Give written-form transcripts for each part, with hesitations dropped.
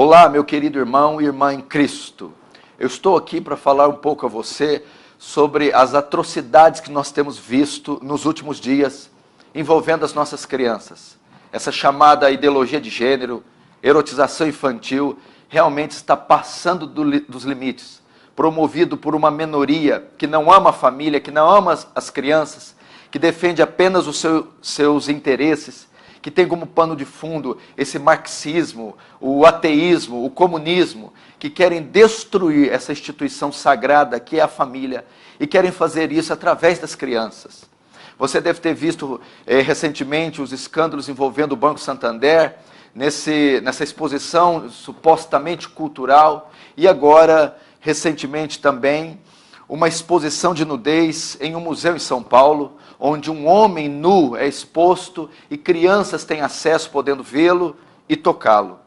Olá, meu querido irmão e irmã em Cristo. Eu estou aqui para falar um pouco a você sobre as atrocidades que nós temos visto nos últimos dias envolvendo as nossas crianças. Essa chamada ideologia de gênero, erotização infantil, realmente está passando dos limites, promovido por uma minoria que não ama a família, que não ama as crianças, que defende apenas os seus interesses, que tem como pano de fundo esse marxismo, o ateísmo, o comunismo, que querem destruir essa instituição sagrada que é a família e querem fazer isso através das crianças. Você deve ter visto recentemente os escândalos envolvendo o Banco Santander, nessa exposição supostamente cultural, e agora, recentemente também, uma exposição de nudez em um museu em São Paulo, onde um homem nu é exposto e crianças têm acesso podendo vê-lo e tocá-lo.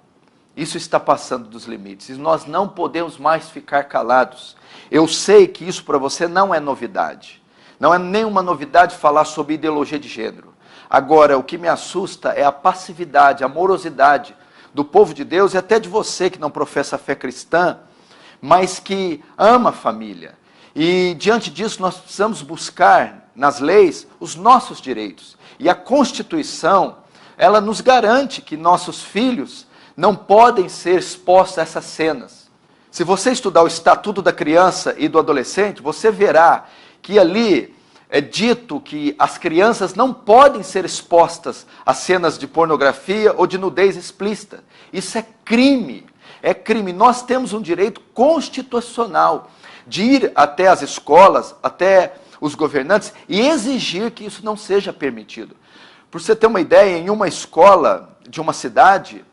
Isso está passando dos limites e nós não podemos mais ficar calados. Eu sei que isso para você não é novidade. Não é nenhuma novidade falar sobre ideologia de gênero. Agora, o que me assusta é a passividade, a morosidade do povo de Deus e até de você que não professa a fé cristã, mas que ama a família. E diante disso nós precisamos buscar nas leis os nossos direitos. E a Constituição, ela nos garante que nossos filhos não podem ser expostos a essas cenas. Se você estudar o Estatuto da Criança e do Adolescente, você verá que ali é dito que as crianças não podem ser expostas a cenas de pornografia ou de nudez explícita. Isso é crime. É crime. Nós temos um direito constitucional de ir até as escolas, até os governantes e exigir que isso não seja permitido. Por você ter uma ideia, em uma escola de uma cidade,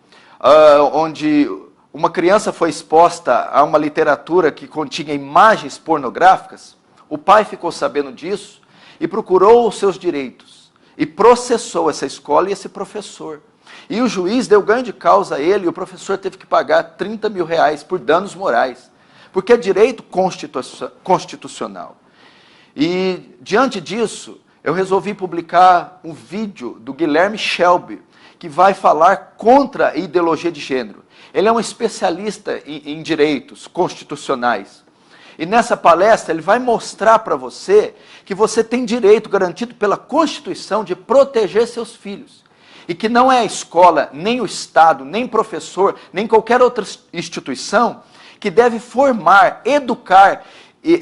onde uma criança foi exposta a uma literatura que continha imagens pornográficas, o pai ficou sabendo disso e procurou os seus direitos e processou essa escola e esse professor. E o juiz deu ganho de causa a ele e o professor teve que pagar 30 mil reais por danos morais, porque é direito constitucional. E, diante disso, eu resolvi publicar um vídeo do Guilherme Shelby, que vai falar contra a ideologia de gênero. Ele é um especialista em direitos constitucionais. E nessa palestra ele vai mostrar para você que você tem direito garantido pela Constituição de proteger seus filhos. E que não é a escola, nem o Estado, nem professor, nem qualquer outra instituição que deve formar, educar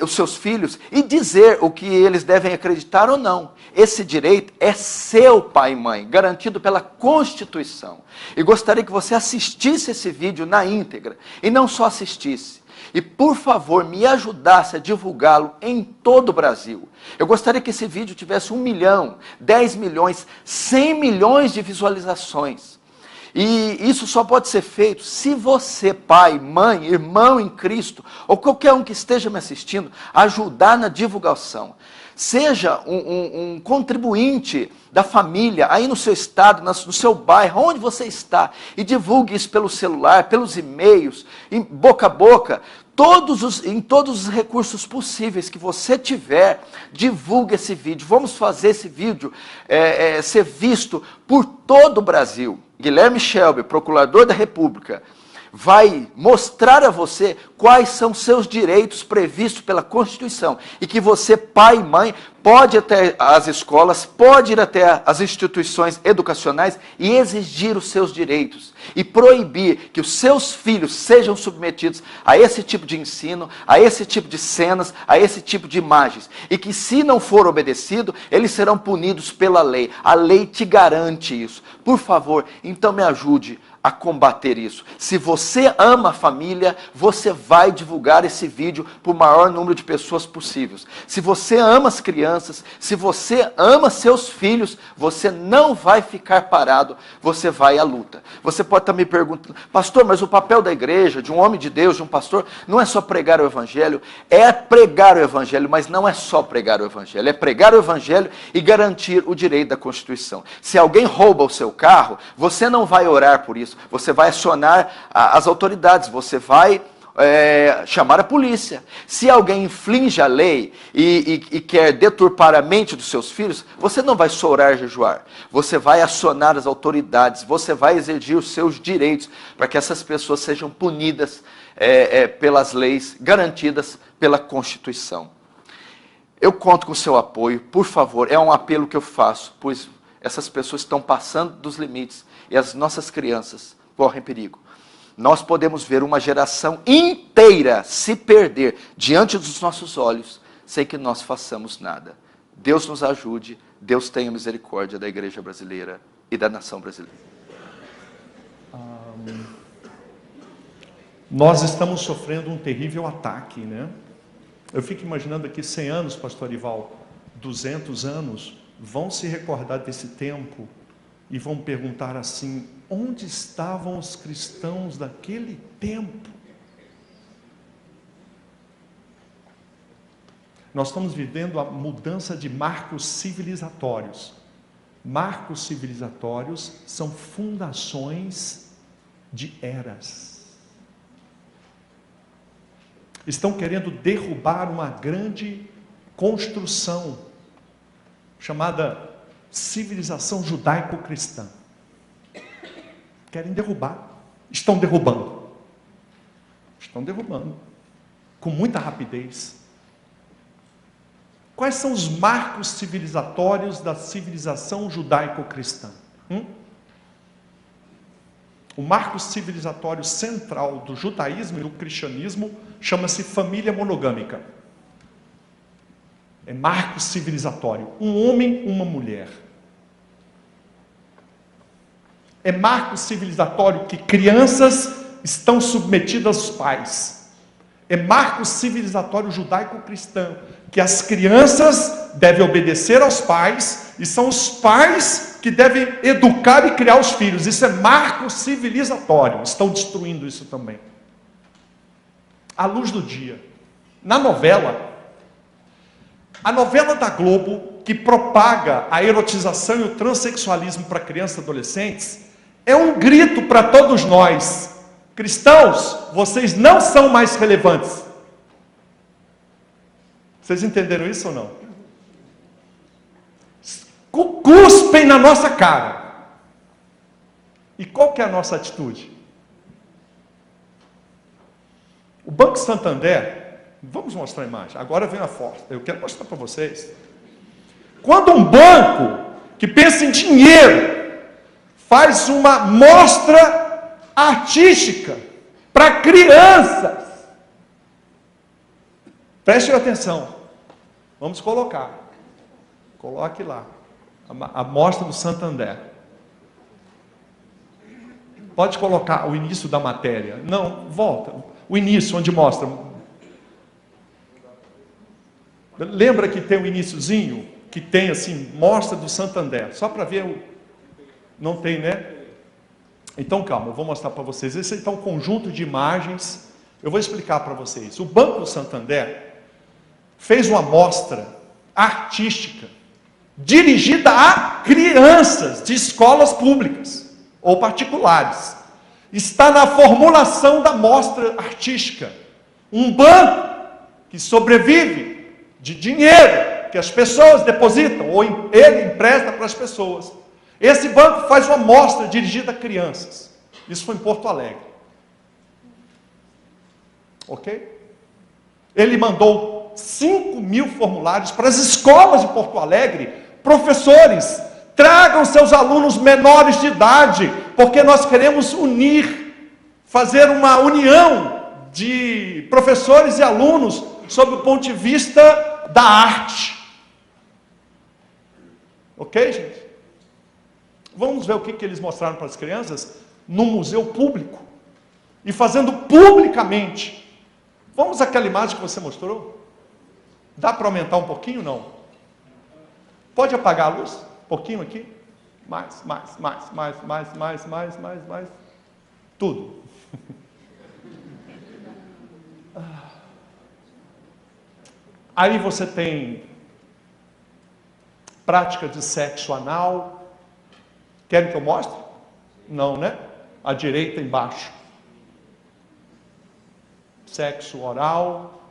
os seus filhos e dizer o que eles devem acreditar ou não. Esse direito é seu, pai e mãe, garantido pela Constituição. E gostaria que você assistisse esse vídeo na íntegra, e não só assistisse. E, por favor, me ajudasse a divulgá-lo em todo o Brasil. Eu gostaria que esse vídeo tivesse 1 milhão, 10 milhões, 100 milhões de visualizações. E isso só pode ser feito se você, pai, mãe, irmão em Cristo, ou qualquer um que esteja me assistindo, ajudar na divulgação. Seja um contribuinte da família, aí no seu estado, no seu bairro, onde você está, e divulgue isso pelo celular, pelos e-mails, boca a boca, em todos os recursos possíveis que você tiver, divulgue esse vídeo. Vamos fazer esse vídeo ser visto por todo o Brasil. Guilherme Shelby, procurador da República, vai mostrar a você quais são seus direitos previstos pela Constituição e que você, pai e mãe, pode ir até as escolas, pode ir até as instituições educacionais e exigir os seus direitos e proibir que os seus filhos sejam submetidos a esse tipo de ensino, a esse tipo de cenas, a esse tipo de imagens e que, se não for obedecido, eles serão punidos pela lei. A lei te garante isso. Por favor, então me ajude a combater isso. Se você ama a família, você vai divulgar esse vídeo para o maior número de pessoas possíveis. Se você ama as crianças, se você ama seus filhos, você não vai ficar parado, você vai à luta. Você pode estar me perguntando, pastor, mas o papel da igreja, de um homem de Deus, de um pastor, não é só pregar o evangelho, é pregar o evangelho, mas não é só pregar o evangelho, é pregar o evangelho e garantir o direito da Constituição. Se alguém rouba o seu carro, você não vai orar por isso, você vai acionar as autoridades, você vai chamar a polícia. Se alguém infringe a lei e quer deturpar a mente dos seus filhos, você não vai chorar e jejuar. Você vai acionar as autoridades, você vai exigir os seus direitos para que essas pessoas sejam punidas pelas leis garantidas pela Constituição. Eu conto com o seu apoio, por favor, é um apelo que eu faço, pois essas pessoas estão passando dos limites e as nossas crianças correm perigo. Nós podemos ver uma geração inteira se perder diante dos nossos olhos, sem que nós façamos nada. Deus nos ajude, Deus tenha misericórdia da igreja brasileira e da nação brasileira. Nós estamos sofrendo um terrível ataque, né? Eu fico imaginando aqui 100 anos, pastor Ival, 200 anos, vão se recordar desse tempo e vão perguntar assim: onde estavam os cristãos daquele tempo? Nós estamos vivendo a mudança de marcos civilizatórios. Marcos civilizatórios são fundações de eras. Estão querendo derrubar uma grande construção chamada civilização judaico-cristã. Querem derrubar. Estão derrubando. Estão derrubando. Com muita rapidez. Quais são os marcos civilizatórios da civilização judaico-cristã? O marco civilizatório central do judaísmo e do cristianismo chama-se família monogâmica. É marco civilizatório. Um homem, uma mulher. É marco civilizatório que crianças estão submetidas aos pais. É marco civilizatório judaico-cristão que as crianças devem obedecer aos pais e são os pais que devem educar e criar os filhos. Isso é marco civilizatório. Estão destruindo isso também. À luz do dia. Na novela, a novela da Globo, que propaga a erotização e o transexualismo para crianças e adolescentes, é um grito para todos nós. Cristãos, vocês não são mais relevantes. Vocês entenderam isso ou não? Cuspem na nossa cara. E qual que é a nossa atitude? O Banco Santander, vamos mostrar a imagem, agora vem a foto, eu quero mostrar para vocês. Quando um banco que pensa em dinheiro faz uma mostra artística para crianças, prestem atenção, vamos colocar, coloque lá, a mostra do Santander. Pode colocar o início da matéria, não, volta, o início onde mostra. Lembra que tem um iniciozinho, que tem assim, mostra do Santander, só para ver o... Não tem, né? Então calma, eu vou mostrar para vocês. Esse é então um conjunto de imagens, eu vou explicar para vocês. O Banco do Santander fez uma mostra artística, dirigida a crianças de escolas públicas ou particulares. Está na formulação da mostra artística. Um banco que sobrevive de dinheiro que as pessoas depositam, ou ele empresta para as pessoas. Esse banco faz uma mostra dirigida a crianças. Isso foi em Porto Alegre. Ok? Ele mandou 5.000 formulários para as escolas de Porto Alegre. Professores, tragam seus alunos menores de idade, porque nós queremos unir, fazer uma união de professores e alunos sob o ponto de vista da arte. Ok, gente? Vamos ver o que eles mostraram para as crianças no museu público e fazendo publicamente. Vamos àquela imagem que você mostrou? Dá para aumentar um pouquinho? Não. Pode apagar a luz? Um pouquinho aqui? Mais. Tudo. Aí você tem prática de sexo anal. Querem que eu mostre? Não, né? À direita embaixo. sexo oral,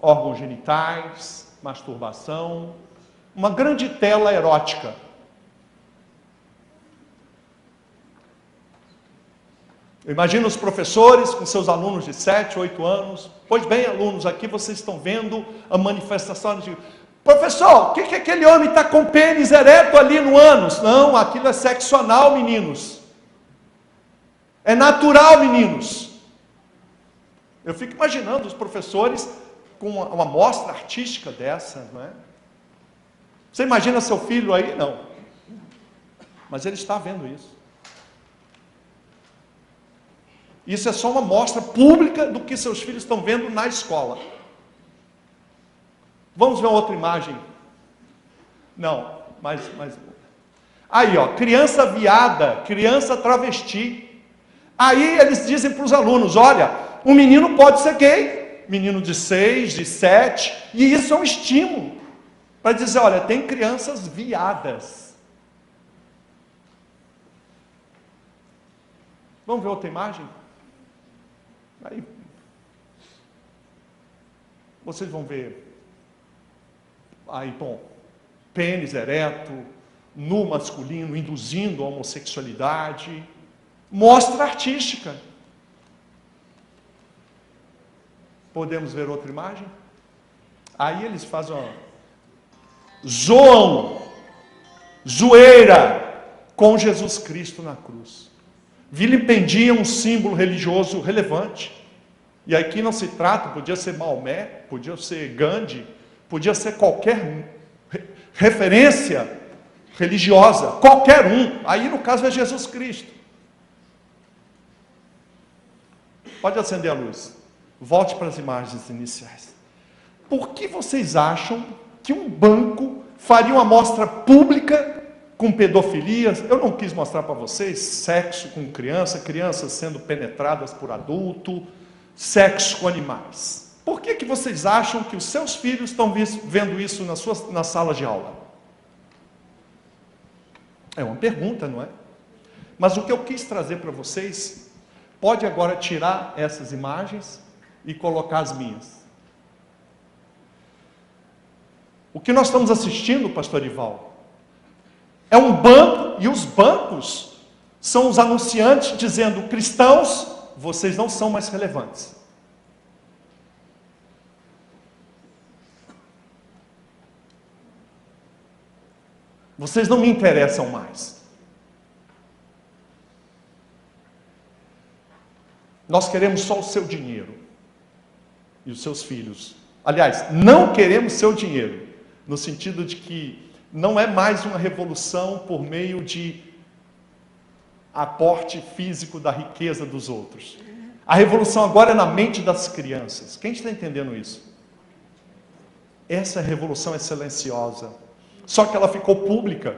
órgãos genitais, masturbação, uma grande tela erótica. Eu imagino os professores com seus alunos de 7, 8 anos. Pois bem, alunos, aqui vocês estão vendo a manifestação de... Professor, o que aquele homem está com pênis ereto ali no ânus? Não, aquilo é sexo anal, meninos. É natural, meninos. Eu fico imaginando os professores com uma mostra artística dessa, não é? Você imagina seu filho aí? Não. Mas ele está vendo isso. Isso é só uma mostra pública do que seus filhos estão vendo na escola. Vamos ver outra imagem? Não, mas... Aí, ó, criança viada, criança travesti. Aí eles dizem para os alunos, olha, um menino pode ser gay, menino de 6, de 7, e isso é um estímulo para dizer, olha, tem crianças viadas. Vamos ver outra imagem? Aí, vocês vão ver, aí, bom, pênis ereto, nu masculino, induzindo a homossexualidade, mostra artística. Podemos ver outra imagem? Aí eles fazem uma... zoeira com Jesus Cristo na cruz. Vilipendiam um símbolo religioso relevante. E aqui não se trata, podia ser Maomé, podia ser Gandhi, podia ser qualquer referência religiosa, qualquer um. Aí no caso é Jesus Cristo. Pode acender a luz. Volte para as imagens iniciais. Por que vocês acham que um banco faria uma amostra pública com pedofilia? Eu não quis mostrar para vocês sexo com criança, crianças sendo penetradas por adulto, sexo com animais. Por que vocês acham que os seus filhos estão vendo isso na sala de aula? É uma pergunta, não é? Mas o que eu quis trazer para vocês, pode agora tirar essas imagens e colocar as minhas. O que nós estamos assistindo, pastor Ival, é um banco, e os bancos são os anunciantes dizendo, cristãos, vocês não são mais relevantes. Vocês não me interessam mais. Nós queremos só o seu dinheiro e os seus filhos. Aliás, não queremos seu dinheiro, no sentido de que não é mais uma revolução por meio de aporte físico da riqueza dos outros. A revolução agora é na mente das crianças. Quem está entendendo isso? Essa revolução é silenciosa, só que ela ficou pública.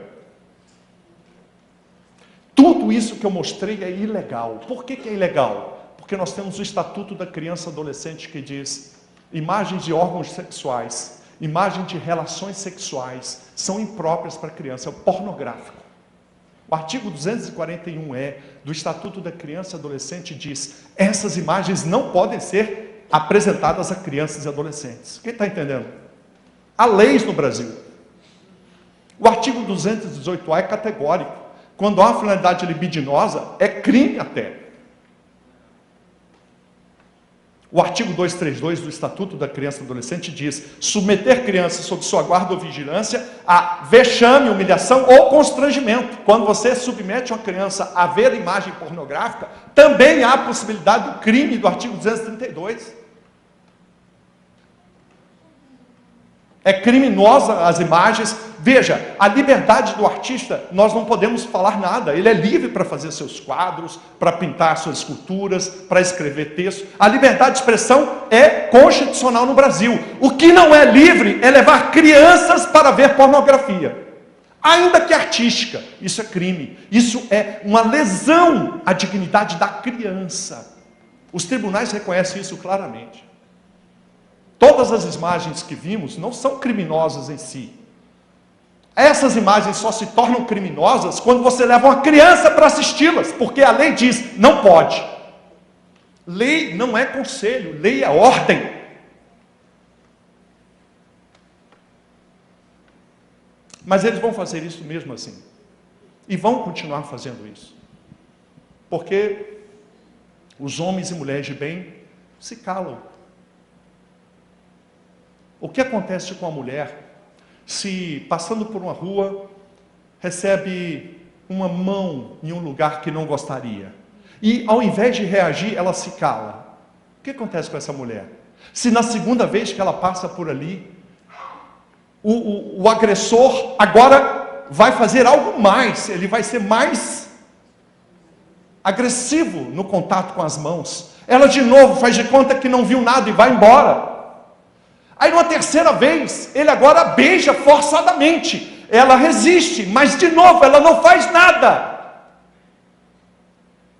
Tudo isso que eu mostrei é ilegal. Por que é ilegal? Porque nós temos o Estatuto da Criança e Adolescente que diz, imagens de órgãos sexuais, imagem de relações sexuais são impróprias para a criança, é o pornográfico. O artigo 241E do Estatuto da Criança e Adolescente diz, essas imagens não podem ser apresentadas a crianças e adolescentes. Quem está entendendo? Há leis no Brasil. O artigo 218A é categórico. Quando há uma finalidade libidinosa, é crime até. O artigo 232 do Estatuto da Criança e Adolescente diz, submeter criança sob sua guarda ou vigilância a vexame, humilhação ou constrangimento. Quando você submete uma criança a ver imagem pornográfica, também há a possibilidade do crime do artigo 232. É criminosa as imagens. Veja, a liberdade do artista, nós não podemos falar nada. Ele é livre para fazer seus quadros, para pintar suas esculturas, para escrever textos. A liberdade de expressão é constitucional no Brasil. O que não é livre é levar crianças para ver pornografia. Ainda que artística, isso é crime. Isso é uma lesão à dignidade da criança. Os tribunais reconhecem isso claramente. Todas as imagens que vimos não são criminosas em si. Essas imagens só se tornam criminosas quando você leva uma criança para assisti-las, porque a lei diz, não pode. Lei não é conselho, lei é ordem. Mas eles vão fazer isso mesmo assim. E vão continuar fazendo isso. Porque os homens e mulheres de bem se calam. O que acontece com a mulher se, passando por uma rua, recebe uma mão em um lugar que não gostaria? E ao invés de reagir, ela se cala. O que acontece com essa mulher? Se na segunda vez que ela passa por ali, o agressor agora vai fazer algo mais, ele vai ser mais agressivo no contato com as mãos. Ela de novo faz de conta que não viu nada e vai embora. Aí numa terceira vez, ele agora beija forçadamente. Ela resiste, mas de novo ela não faz nada.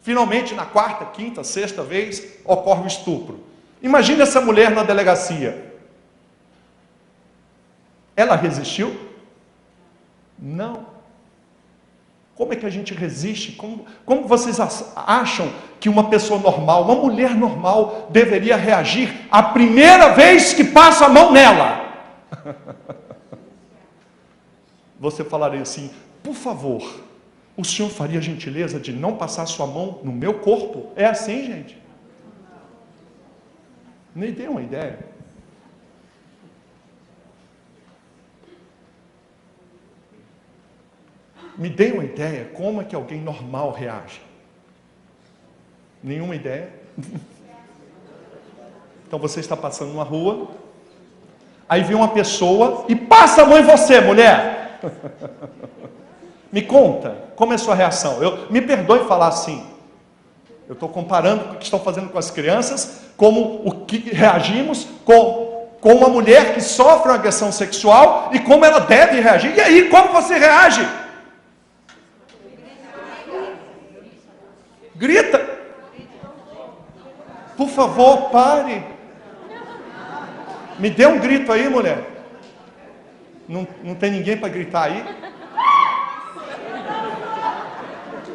Finalmente, na quarta, quinta, sexta vez, ocorre o estupro. Imagine essa mulher na delegacia. Ela resistiu? Não. Como é que a gente resiste? Como vocês acham que uma pessoa normal, uma mulher normal, deveria reagir a primeira vez que passa a mão nela? Você falaria assim: por favor, o senhor faria a gentileza de não passar sua mão no meu corpo? É assim, gente? Me dê uma ideia. Me dê uma ideia, como é que alguém normal reage? Nenhuma ideia? Então você está passando numa rua, aí vem uma pessoa e passa a mão em você, mulher. Me conta, como é a sua reação? Me perdoe falar assim. Eu estou comparando com o que estão fazendo com as crianças, como o que reagimos com uma mulher que sofre uma agressão sexual e como ela deve reagir. E aí, como você reage? Grita. Por favor, pare. Me dê um grito aí, mulher. Não tem ninguém para gritar aí?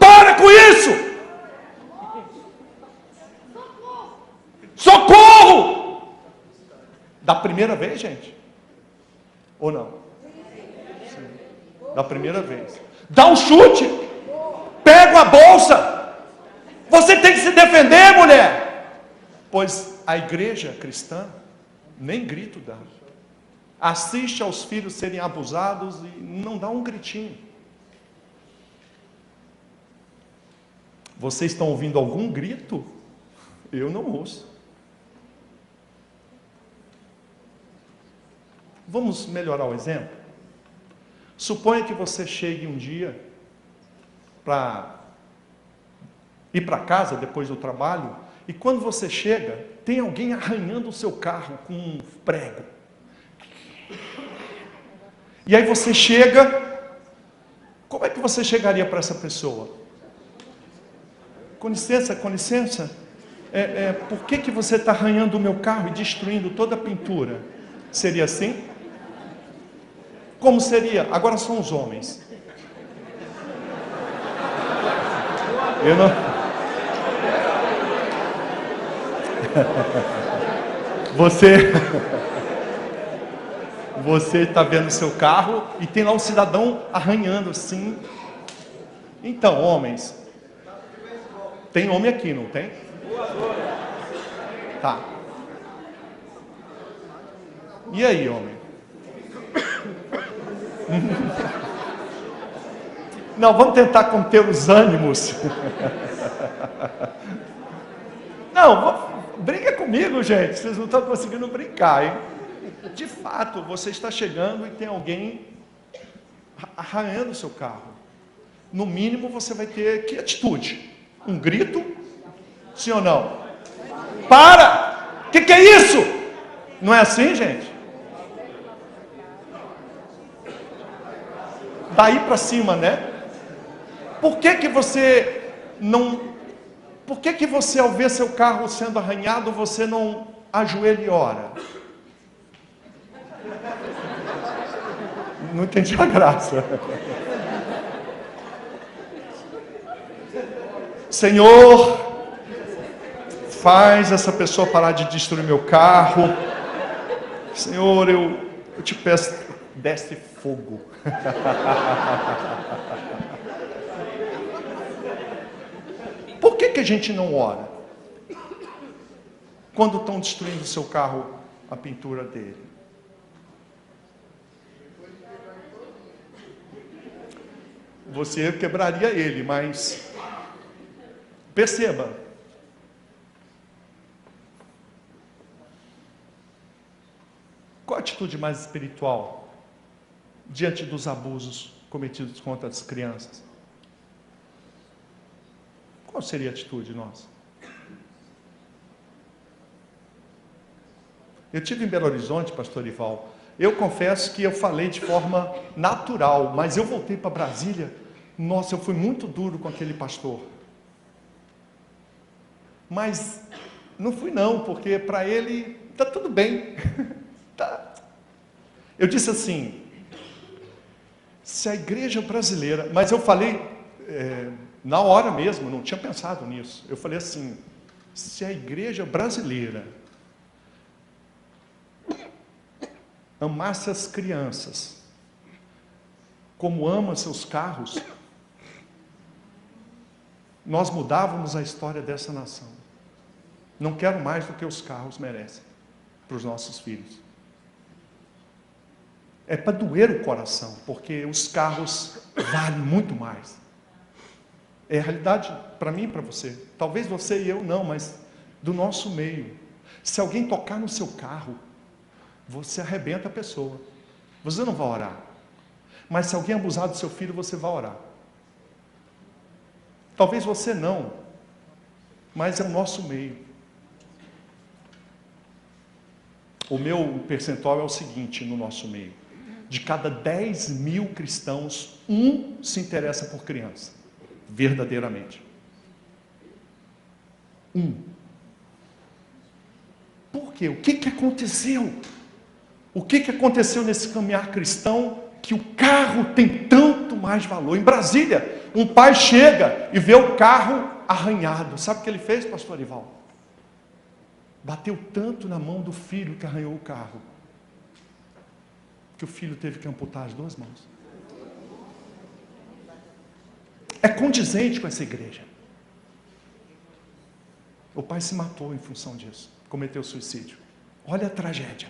Para com isso! Socorro! Da primeira vez, gente? Ou não? Sim. Da primeira vez. Dá um chute. Pega a bolsa. Você tem que se defender, mulher. Pois a igreja cristã nem grito dá. Assiste aos filhos serem abusados e não dá um gritinho. Vocês estão ouvindo algum grito? Eu não ouço. Vamos melhorar o exemplo? Suponha que você chegue um dia para ir para casa depois do trabalho, e quando você chega, tem alguém arranhando o seu carro com um prego. E aí você chega, como é que você chegaria para essa pessoa? Com licença, por que você está arranhando o meu carro e destruindo toda a pintura? Seria assim? Como seria? Agora são os homens. Eu não... Você está vendo seu carro e tem lá um cidadão arranhando assim. Então, homens, tem homem aqui, não tem? Tá. E aí, homem? Não, vamos tentar conter os ânimos. Não, briga comigo, gente. Vocês não estão conseguindo brincar, hein? De fato, você está chegando e tem alguém arranhando o seu carro. No mínimo, você vai ter que atitude? Um grito? Sim ou não? Para! O que é isso? Não é assim, gente? Daí para cima, né? Por que você não... Por que você, ao ver seu carro sendo arranhado, você não ajoelha e ora? Não entendi a graça. Senhor, faz essa pessoa parar de destruir meu carro. Senhor, eu te peço, desce fogo. Por que a gente não ora? Quando estão destruindo o seu carro, a pintura dele. Você quebraria ele, mas perceba. Qual a atitude mais espiritual diante dos abusos cometidos contra as crianças? Qual seria a atitude nossa? Eu estive em Belo Horizonte, pastor Ival. Eu confesso que eu falei de forma natural, mas eu voltei para Brasília. Nossa, eu fui muito duro com aquele pastor. Mas não fui não, porque para ele está tudo bem. Tá. Eu disse assim, se a igreja brasileira, mas eu falei na hora mesmo, não tinha pensado nisso. Eu falei assim, se a igreja brasileira amasse as crianças como ama seus carros, nós mudávamos a história dessa nação. Não quero mais do que os carros merecem para os nossos filhos. É para doer o coração, porque os carros valem muito mais. É a realidade para mim e para você. Talvez você e eu não, mas do nosso meio. Se alguém tocar no seu carro, você arrebenta a pessoa. Você não vai orar. Mas se alguém abusar do seu filho, você vai orar. Talvez você não, mas é o nosso meio. O meu percentual é o seguinte no nosso meio. De cada 10 mil cristãos, 1 se interessa por criança. Verdadeiramente. 1. Por quê? O que aconteceu? O que aconteceu nesse caminhar cristão que o carro tem tanto mais valor? Em Brasília, um pai chega e vê o carro arranhado. Sabe o que ele fez, pastor Ival? Bateu tanto na mão do filho que arranhou o carro, que o filho teve que amputar as 2 mãos. É condizente com essa igreja. O pai se matou em função disso, cometeu suicídio. Olha a tragédia,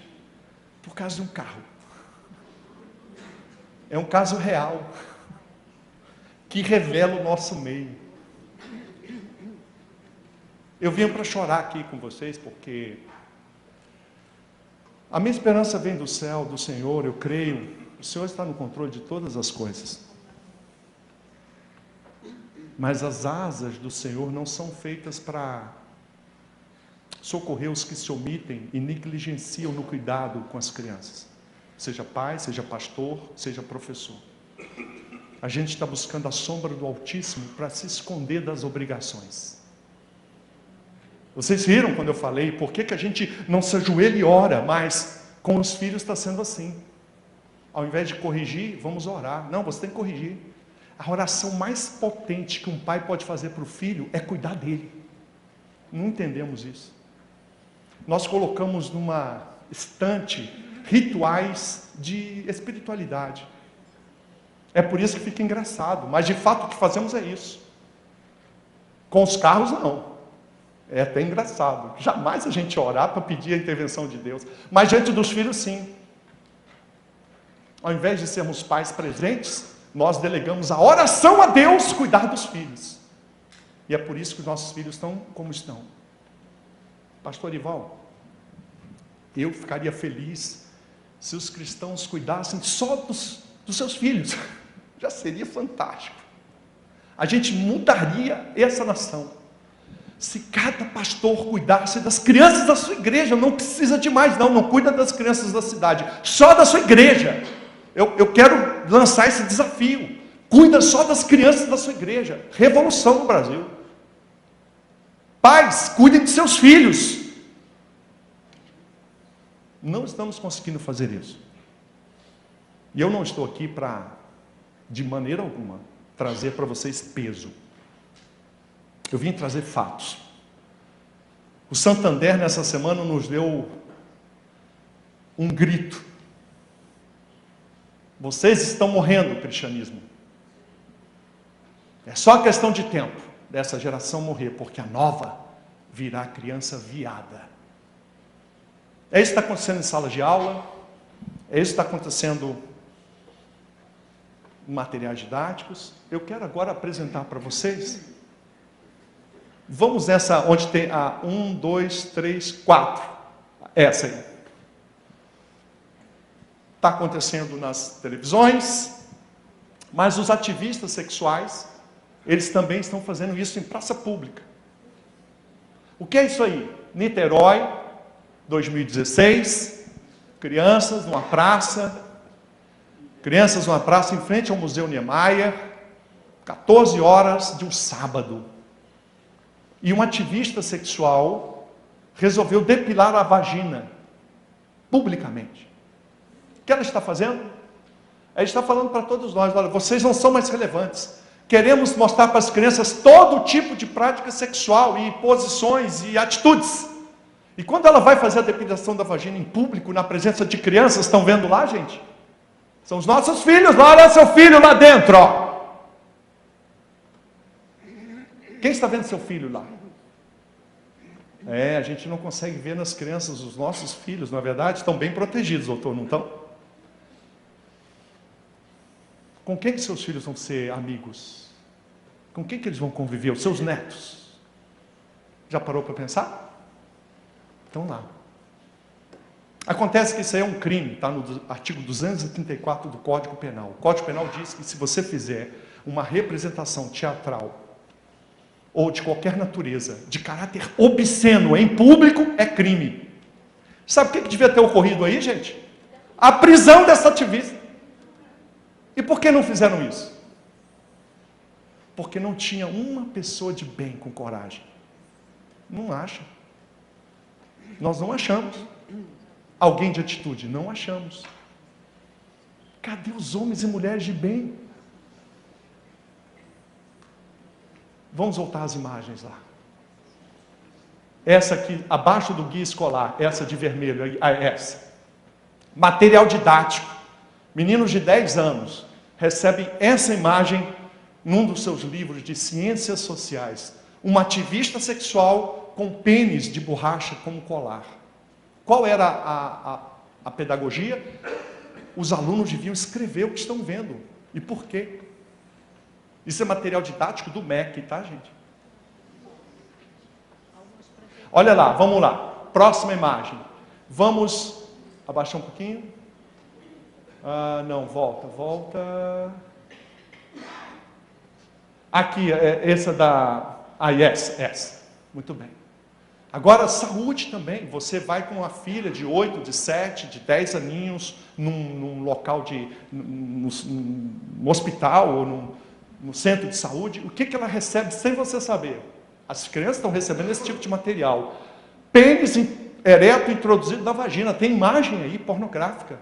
por causa de um carro. É um caso real, que revela o nosso meio. Eu vim para chorar aqui com vocês, porque a minha esperança vem do céu, do Senhor, eu creio. O Senhor está no controle de todas as coisas. Mas as asas do Senhor não são feitas para socorrer os que se omitem e negligenciam no cuidado com as crianças. Seja pai, seja pastor, seja professor. A gente está buscando a sombra do Altíssimo para se esconder das obrigações. Vocês viram quando eu falei, por que a gente não se ajoelha e ora, mas com os filhos está sendo assim. Ao invés de corrigir, vamos orar. Não, você tem que corrigir. A oração mais potente que um pai pode fazer para o filho é cuidar dele. Não entendemos isso. Nós colocamos numa estante rituais de espiritualidade. É por isso que fica engraçado, mas de fato o que fazemos é isso. Com os carros não. É até engraçado. Jamais a gente orar para pedir a intervenção de Deus. Mas diante dos filhos, sim. Ao invés de sermos pais presentes, nós delegamos a oração a Deus cuidar dos filhos. E é por isso que os nossos filhos estão como estão. Pastor Ival, eu ficaria feliz se os cristãos cuidassem só dos seus filhos. Já seria fantástico. A gente mudaria essa nação. Se cada pastor cuidasse das crianças da sua igreja, não precisa de mais não cuida das crianças da cidade, só da sua igreja. Eu quero lançar esse desafio. Cuida só das crianças da sua igreja. Revolução no Brasil. Pais, cuidem de seus filhos. Não estamos conseguindo fazer isso. E eu não estou aqui para, de maneira alguma, trazer para vocês peso. Eu vim trazer fatos. O Santander, nessa semana, nos deu um grito. Vocês estão morrendo, cristianismo. É só questão de tempo dessa geração morrer, porque a nova virá criança viada. É isso que está acontecendo em sala de aula, é isso que está acontecendo em materiais didáticos. Eu quero agora apresentar para vocês. Vamos nessa, onde tem a 1, 2, 3, 4. Essa aí. Está acontecendo nas televisões, mas os ativistas sexuais, eles também estão fazendo isso em praça pública. O que é isso aí? Niterói, 2016, crianças numa praça em frente ao Museu Niemeyer, 14 horas de um sábado. E um ativista sexual resolveu depilar a vagina, publicamente. O que ela está fazendo? Ela está falando para todos nós, olha, vocês não são mais relevantes. Queremos mostrar para as crianças todo tipo de prática sexual e posições e atitudes. E quando ela vai fazer a depilação da vagina em público, na presença de crianças, estão vendo lá, gente? São os nossos filhos lá, olha seu filho lá dentro, ó. Quem está vendo seu filho lá? A gente não consegue ver nas crianças os nossos filhos, na verdade, estão bem protegidos, doutor, não estão? Com quem que seus filhos vão ser amigos? Com quem que eles vão conviver? Os seus netos? Já parou para pensar? Então lá. Acontece que isso aí é um crime, está no artigo 234 do Código Penal. O Código Penal diz que se você fizer uma representação teatral ou de qualquer natureza, de caráter obsceno em público, é crime. Sabe o que devia ter ocorrido aí, gente? A prisão dessa ativista. E por que não fizeram isso? Porque não tinha uma pessoa de bem com coragem. Não acha. Nós não achamos. Alguém de atitude? Não achamos. Cadê os homens e mulheres de bem? Vamos voltar às imagens lá. Essa aqui, abaixo do guia escolar, essa de vermelho, essa. Material didático. Meninos de 10 anos recebem essa imagem num dos seus livros de ciências sociais. Uma ativista sexual com pênis de borracha como colar. Qual era a pedagogia? Os alunos deviam escrever o que estão vendo. E por quê? Isso é material didático do MEC, tá, gente? Olha lá, vamos lá. Próxima imagem. Vamos abaixar um pouquinho. Não, volta. Aqui, essa da... essa. Muito bem. Agora, saúde também. Você vai com uma filha de 8, de 7, de 10 aninhos, num local no hospital ou no centro de saúde, o que ela recebe sem você saber? As crianças estão recebendo esse tipo de material. Pênis ereto introduzido na vagina. Tem imagem aí pornográfica.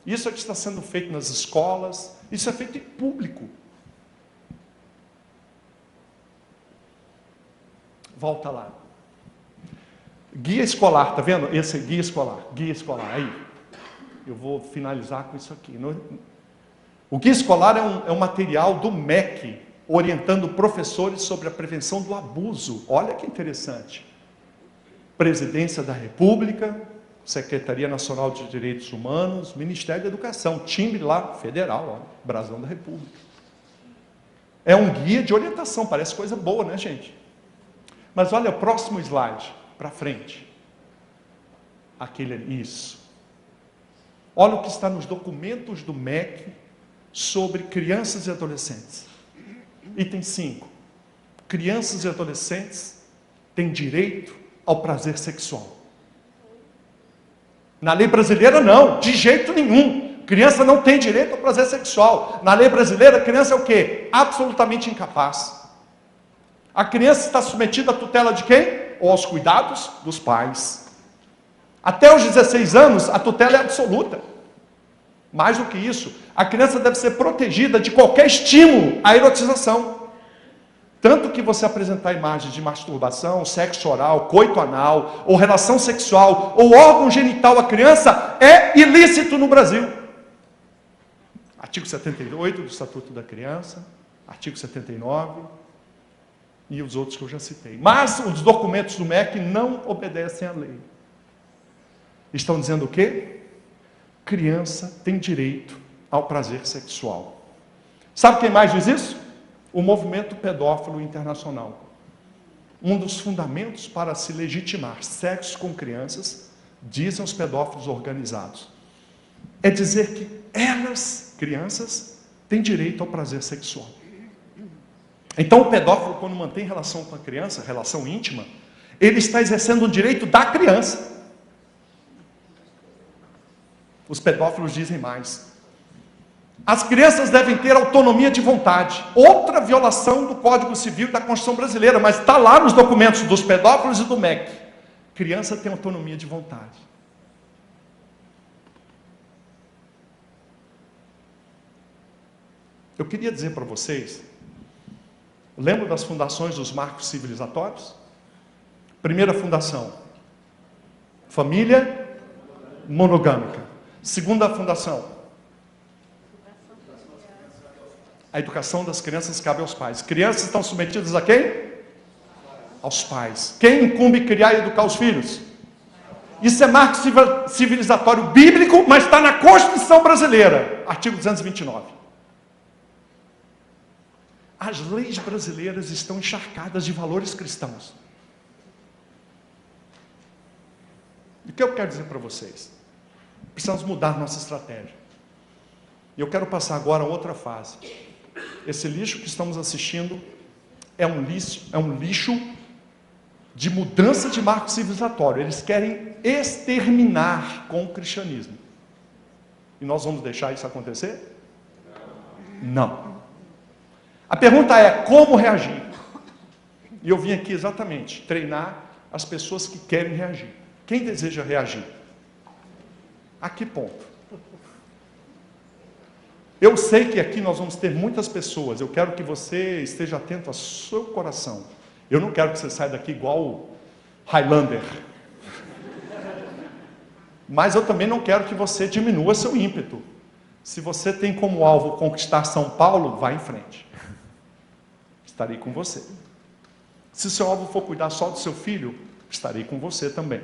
Isso é que está sendo feito nas escolas. Isso é feito em público. Volta lá. Guia escolar, tá vendo? Esse é guia escolar, aí. Eu vou finalizar com isso aqui. O guia escolar é um material do MEC, orientando professores sobre a prevenção do abuso. Olha que interessante. Presidência da República, Secretaria Nacional de Direitos Humanos, Ministério da Educação, time lá, federal, ó, brasão da República. É um guia de orientação, parece coisa boa, né, gente? Mas olha o próximo slide, para frente. Isso. Olha o que está nos documentos do MEC sobre crianças e adolescentes. Item 5. Crianças e adolescentes têm direito ao prazer sexual. Na lei brasileira, não, de jeito nenhum. Criança não tem direito ao prazer sexual. Na lei brasileira, criança é o quê? Absolutamente incapaz. A criança está submetida à tutela de quem? Ou aos cuidados dos pais. Até os 16 anos, a tutela é absoluta. Mais do que isso, a criança deve ser protegida de qualquer estímulo à erotização. Tanto que você apresentar imagens de masturbação, sexo oral, coito anal, ou relação sexual, ou órgão genital à criança, é ilícito no Brasil. Artigo 78 do Estatuto da Criança, artigo 79, e os outros que eu já citei. Mas os documentos do MEC não obedecem à lei. Estão dizendo o quê? Criança tem direito ao prazer sexual. Sabe quem mais diz isso? O movimento pedófilo internacional. Um dos fundamentos para se legitimar sexo com crianças, dizem os pedófilos organizados, é dizer que elas, crianças, têm direito ao prazer sexual. Então o pedófilo, quando mantém relação com a criança, relação íntima, ele está exercendo o direito da criança. Os pedófilos dizem mais. As crianças devem ter autonomia de vontade. Outra violação do Código Civil e da Constituição Brasileira, mas está lá nos documentos dos pedófilos e do MEC. Criança tem autonomia de vontade. Eu queria dizer para vocês, lembra das fundações dos marcos civilizatórios? Primeira fundação, família monogâmica. Segunda fundação, a educação das crianças cabe aos pais. Crianças estão submetidas a quem? Aos pais. Quem incumbe criar e educar os filhos? Isso é marco civilizatório bíblico, mas está na Constituição brasileira, artigo 229. As leis brasileiras estão encharcadas de valores cristãos. O que eu quero dizer para vocês? Precisamos mudar nossa estratégia. E eu quero passar agora a outra fase. Esse lixo que estamos assistindo é um lixo de mudança de marco civilizatório. Eles querem exterminar com o cristianismo. E nós vamos deixar isso acontecer? Não. A pergunta é, como reagir? E eu vim aqui exatamente treinar as pessoas que querem reagir. Quem deseja reagir? A que ponto? Eu sei que aqui nós vamos ter muitas pessoas. Eu quero que você esteja atento ao seu coração. Eu não quero que você saia daqui igual o Highlander. Mas eu também não quero que você diminua seu ímpeto. Se você tem como alvo conquistar São Paulo, vá em frente. Estarei com você. Se seu alvo for cuidar só do seu filho, estarei com você também.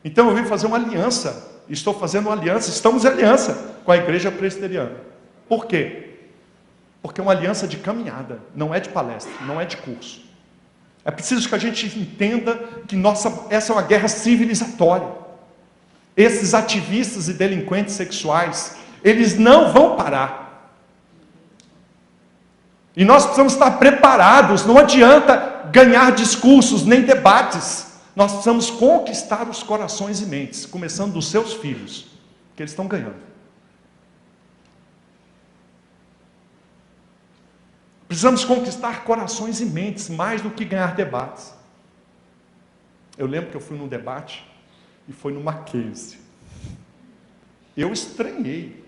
Então eu vim fazer uma aliança. Estou fazendo uma aliança, estamos em aliança com a igreja presbiteriana. Por quê? Porque é uma aliança de caminhada, não é de palestra, não é de curso. É preciso que a gente entenda que essa é uma guerra civilizatória. Esses ativistas e delinquentes sexuais, eles não vão parar. E nós precisamos estar preparados, não adianta ganhar discursos nem debates. Nós precisamos conquistar os corações e mentes, começando dos seus filhos, que eles estão ganhando. Precisamos conquistar corações e mentes, mais do que ganhar debates. Eu lembro que eu fui num debate, e foi no Mackenzie. Eu estranhei.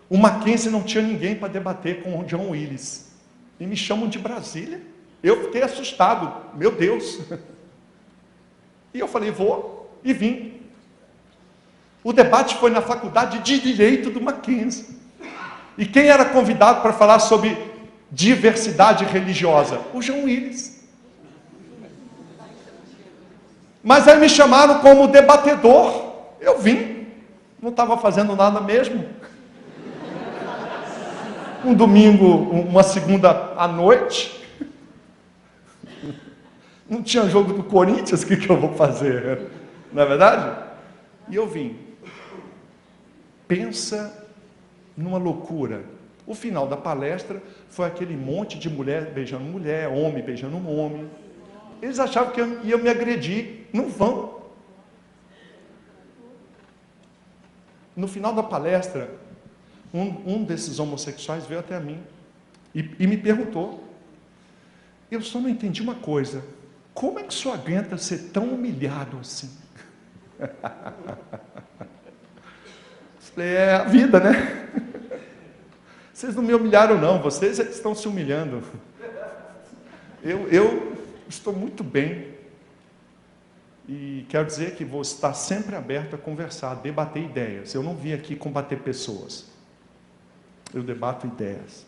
O Mackenzie não tinha ninguém para debater com o John Willis. E me chamam de Brasília. Eu fiquei assustado. Meu Deus! E eu falei, vou, e vim. O debate foi na faculdade de Direito do Mackenzie. E quem era convidado para falar sobre diversidade religiosa? O John Willis. Mas aí me chamaram como debatedor. Eu vim. Não estava fazendo nada mesmo. Um domingo, uma segunda à noite. Não tinha jogo do Corinthians, o que eu vou fazer? Não é verdade? E eu vim. Pensa numa loucura. O final da palestra foi aquele monte de mulher beijando mulher, homem beijando homem. Eles achavam que iam me agredir. Não vão. No final da palestra, um desses homossexuais veio até mim e me perguntou. Eu só não entendi uma coisa. Como é que o senhor aguenta ser tão humilhado assim? Falei, é a vida, né? Vocês não me humilharam não, vocês é que estão se humilhando. Eu estou muito bem e quero dizer que vou estar sempre aberto a conversar, a debater ideias. Eu não vim aqui combater pessoas. Eu debato ideias.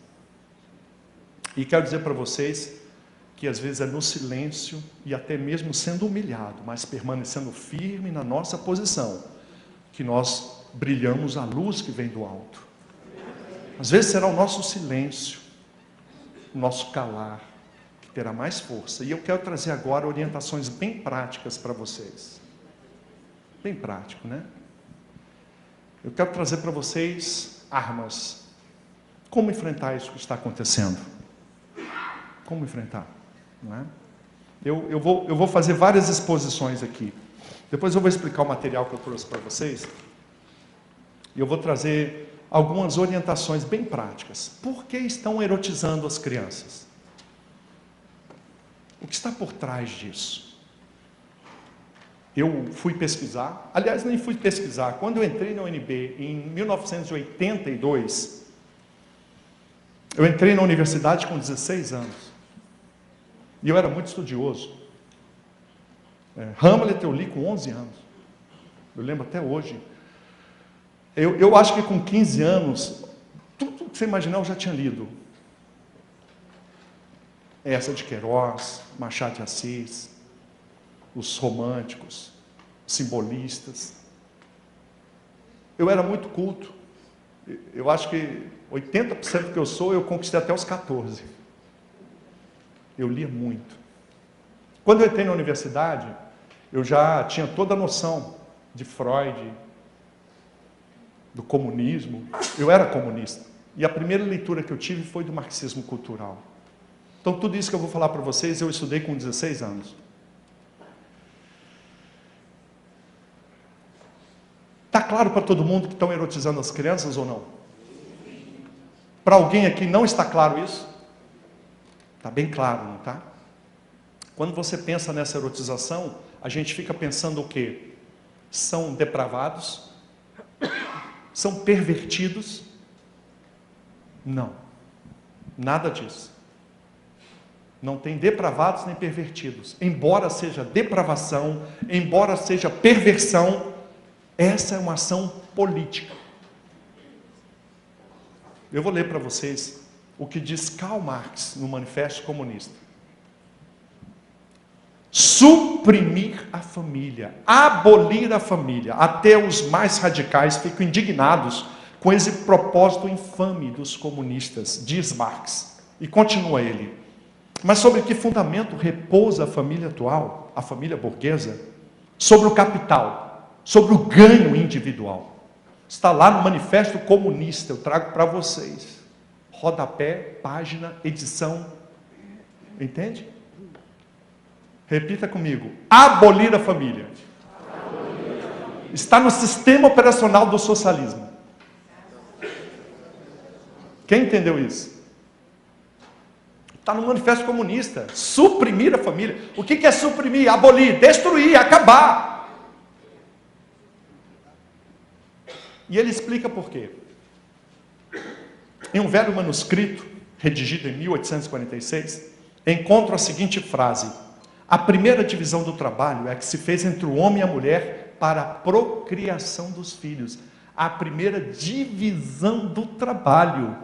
E quero dizer para vocês que às vezes é no silêncio e até mesmo sendo humilhado, mas permanecendo firme na nossa posição, que nós brilhamos a luz que vem do alto. Às vezes será o nosso silêncio, o nosso calar, que terá mais força. E eu quero trazer agora orientações bem práticas para vocês. Bem prático, né? Eu quero trazer para vocês armas. Como enfrentar isso que está acontecendo? Como enfrentar? Não é? Eu vou fazer várias exposições aqui. Depois eu vou explicar o material que eu trouxe para vocês. E eu vou trazer algumas orientações bem práticas. Por que estão erotizando as crianças? O que está por trás disso? Eu fui pesquisar, aliás, nem fui pesquisar. Quando eu entrei na UNB em 1982, eu entrei na universidade com 16 anos. E eu era muito estudioso. Hamlet eu li com 11 anos. Eu lembro até hoje. Eu acho que com 15 anos, tudo que você imaginar eu já tinha lido. Essa de Queiroz, Machado de Assis, os românticos, simbolistas. Eu era muito culto. Eu acho que 80% do que eu sou, eu conquistei até os 14. Eu lia muito. Quando eu entrei na universidade, eu já tinha toda a noção de Freud, do comunismo. Eu era comunista. E a primeira leitura que eu tive foi do marxismo cultural. Então, tudo isso que eu vou falar para vocês, eu estudei com 16 anos. Está claro para todo mundo que estão erotizando as crianças ou não? Para alguém aqui não está claro isso? Está bem claro, não está? Quando você pensa nessa erotização, a gente fica pensando o quê? São depravados? São pervertidos? Não. Nada disso. Não tem depravados nem pervertidos. Embora seja depravação, embora seja perversão, essa é uma ação política. Eu vou ler para vocês o que diz Karl Marx no Manifesto Comunista. Suprimir a família, abolir a família. Até os mais radicais ficam indignados com esse propósito infame dos comunistas, diz Marx. E continua ele. Mas sobre que fundamento repousa a família atual, a família burguesa? Sobre o capital, sobre o ganho individual. Está lá no Manifesto Comunista, eu trago para vocês. Rodapé, página, edição. Entende? Repita comigo. Abolir a família. Está no sistema operacional do socialismo. Quem entendeu isso? Está no Manifesto Comunista. Suprimir a família. O que é suprimir? Abolir, destruir, acabar. E ele explica por quê. Em um velho manuscrito, redigido em 1846, encontro a seguinte frase: a primeira divisão do trabalho é a que se fez entre o homem e a mulher para a procriação dos filhos. A primeira divisão do trabalho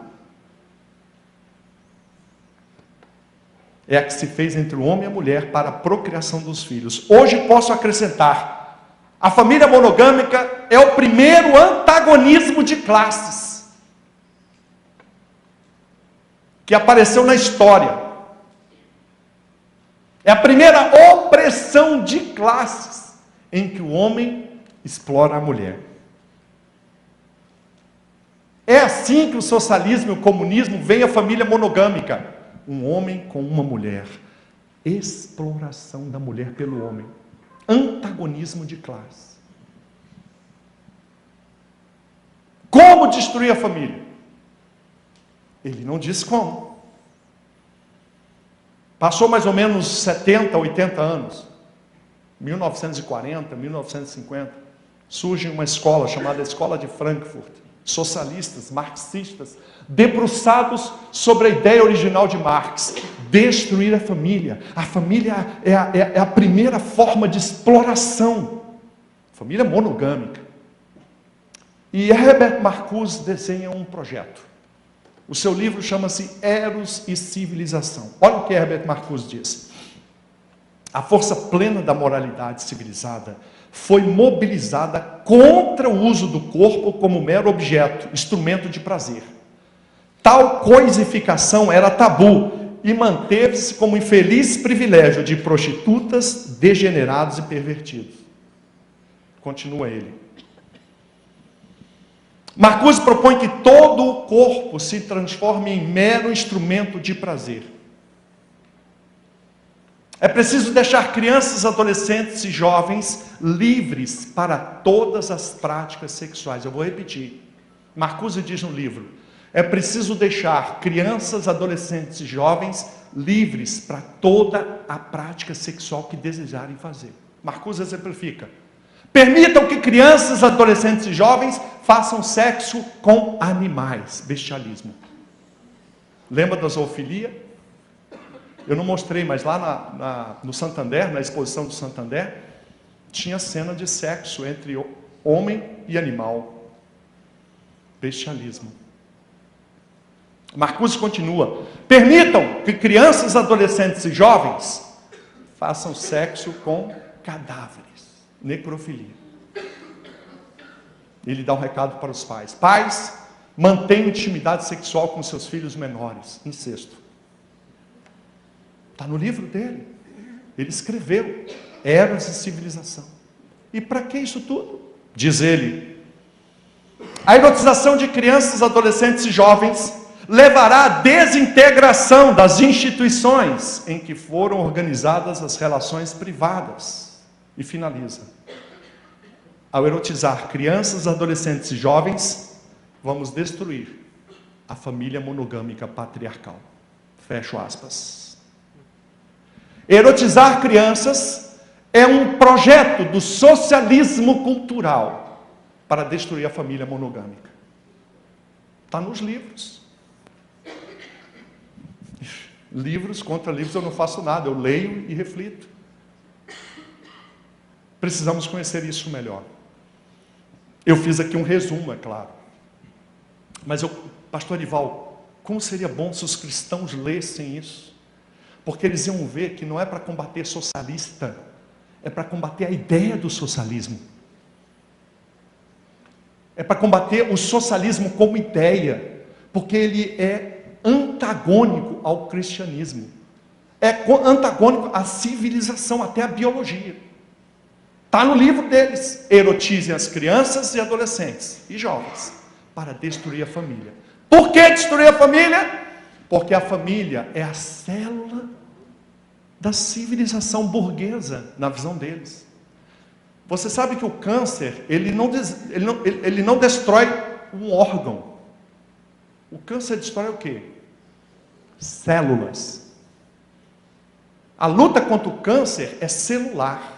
é a que se fez entre o homem e a mulher para a procriação dos filhos. Hoje posso acrescentar: a família monogâmica é o primeiro antagonismo de classes que apareceu na história. É a primeira opressão de classes em que o homem explora a mulher. É assim que o socialismo e o comunismo veem a família monogâmica. Um homem com uma mulher. Exploração da mulher pelo homem. Antagonismo de classe. Como destruir a família? Ele não diz como. Passou mais ou menos 70, 80 anos. 1940, 1950. Surge uma escola chamada Escola de Frankfurt. socialistas, marxistas, debruçados sobre a ideia original de Marx, destruir a família. A família é a primeira forma de exploração. Família monogâmica. E Herbert Marcuse desenha um projeto. O seu livro chama-se Eros e Civilização. Olha o que Herbert Marcuse diz. A força plena da moralidade civilizada foi mobilizada contra o uso do corpo como mero objeto, instrumento de prazer. Tal coisificação era tabu e manteve-se como infeliz privilégio de prostitutas, degenerados e pervertidos. Continua ele. Marcuse propõe que todo o corpo se transforme em mero instrumento de prazer. É preciso deixar crianças, adolescentes e jovens livres para todas as práticas sexuais. Eu vou repetir. Marcuse diz no livro: é preciso deixar crianças, adolescentes e jovens livres para toda a prática sexual que desejarem fazer. Marcuse exemplifica: permitam que crianças, adolescentes e jovens façam sexo com animais. Bestialismo. Lembra da zoofilia? Eu não mostrei, mas lá no Santander, na exposição do Santander, tinha cena de sexo entre homem e animal. Bestialismo. Marcuse continua: permitam que crianças, adolescentes e jovens façam sexo com cadáveres. Necrofilia. Ele dá um recado para os pais. Pais, mantenham intimidade sexual com seus filhos menores. Incesto. Está no livro dele. Ele escreveu Eros e Civilização. E para que isso tudo? Diz ele: a erotização de crianças, adolescentes e jovens levará à desintegração das instituições em que foram organizadas as relações privadas. E finaliza: ao erotizar crianças, adolescentes e jovens, vamos destruir a família monogâmica patriarcal. Fecho aspas. Erotizar crianças é um projeto do socialismo cultural para destruir a família monogâmica. Está nos livros. Livros contra livros eu não faço nada, eu leio e reflito. Precisamos conhecer isso melhor. Eu fiz aqui um resumo, é claro. Mas pastor Arival, como seria bom se os cristãos lessem isso? Porque eles iam ver que não é para combater socialista, é para combater a ideia do socialismo. É para combater o socialismo como ideia, porque ele é antagônico ao cristianismo. É antagônico à civilização, até à biologia. Está no livro deles. Erotizem as crianças e adolescentes e jovens para destruir a família. Por que destruir a família? Porque a família é a célula da civilização burguesa, na visão deles. Você sabe que o câncer, ele não destrói um órgão. O câncer destrói o quê? Células. A luta contra o câncer é celular.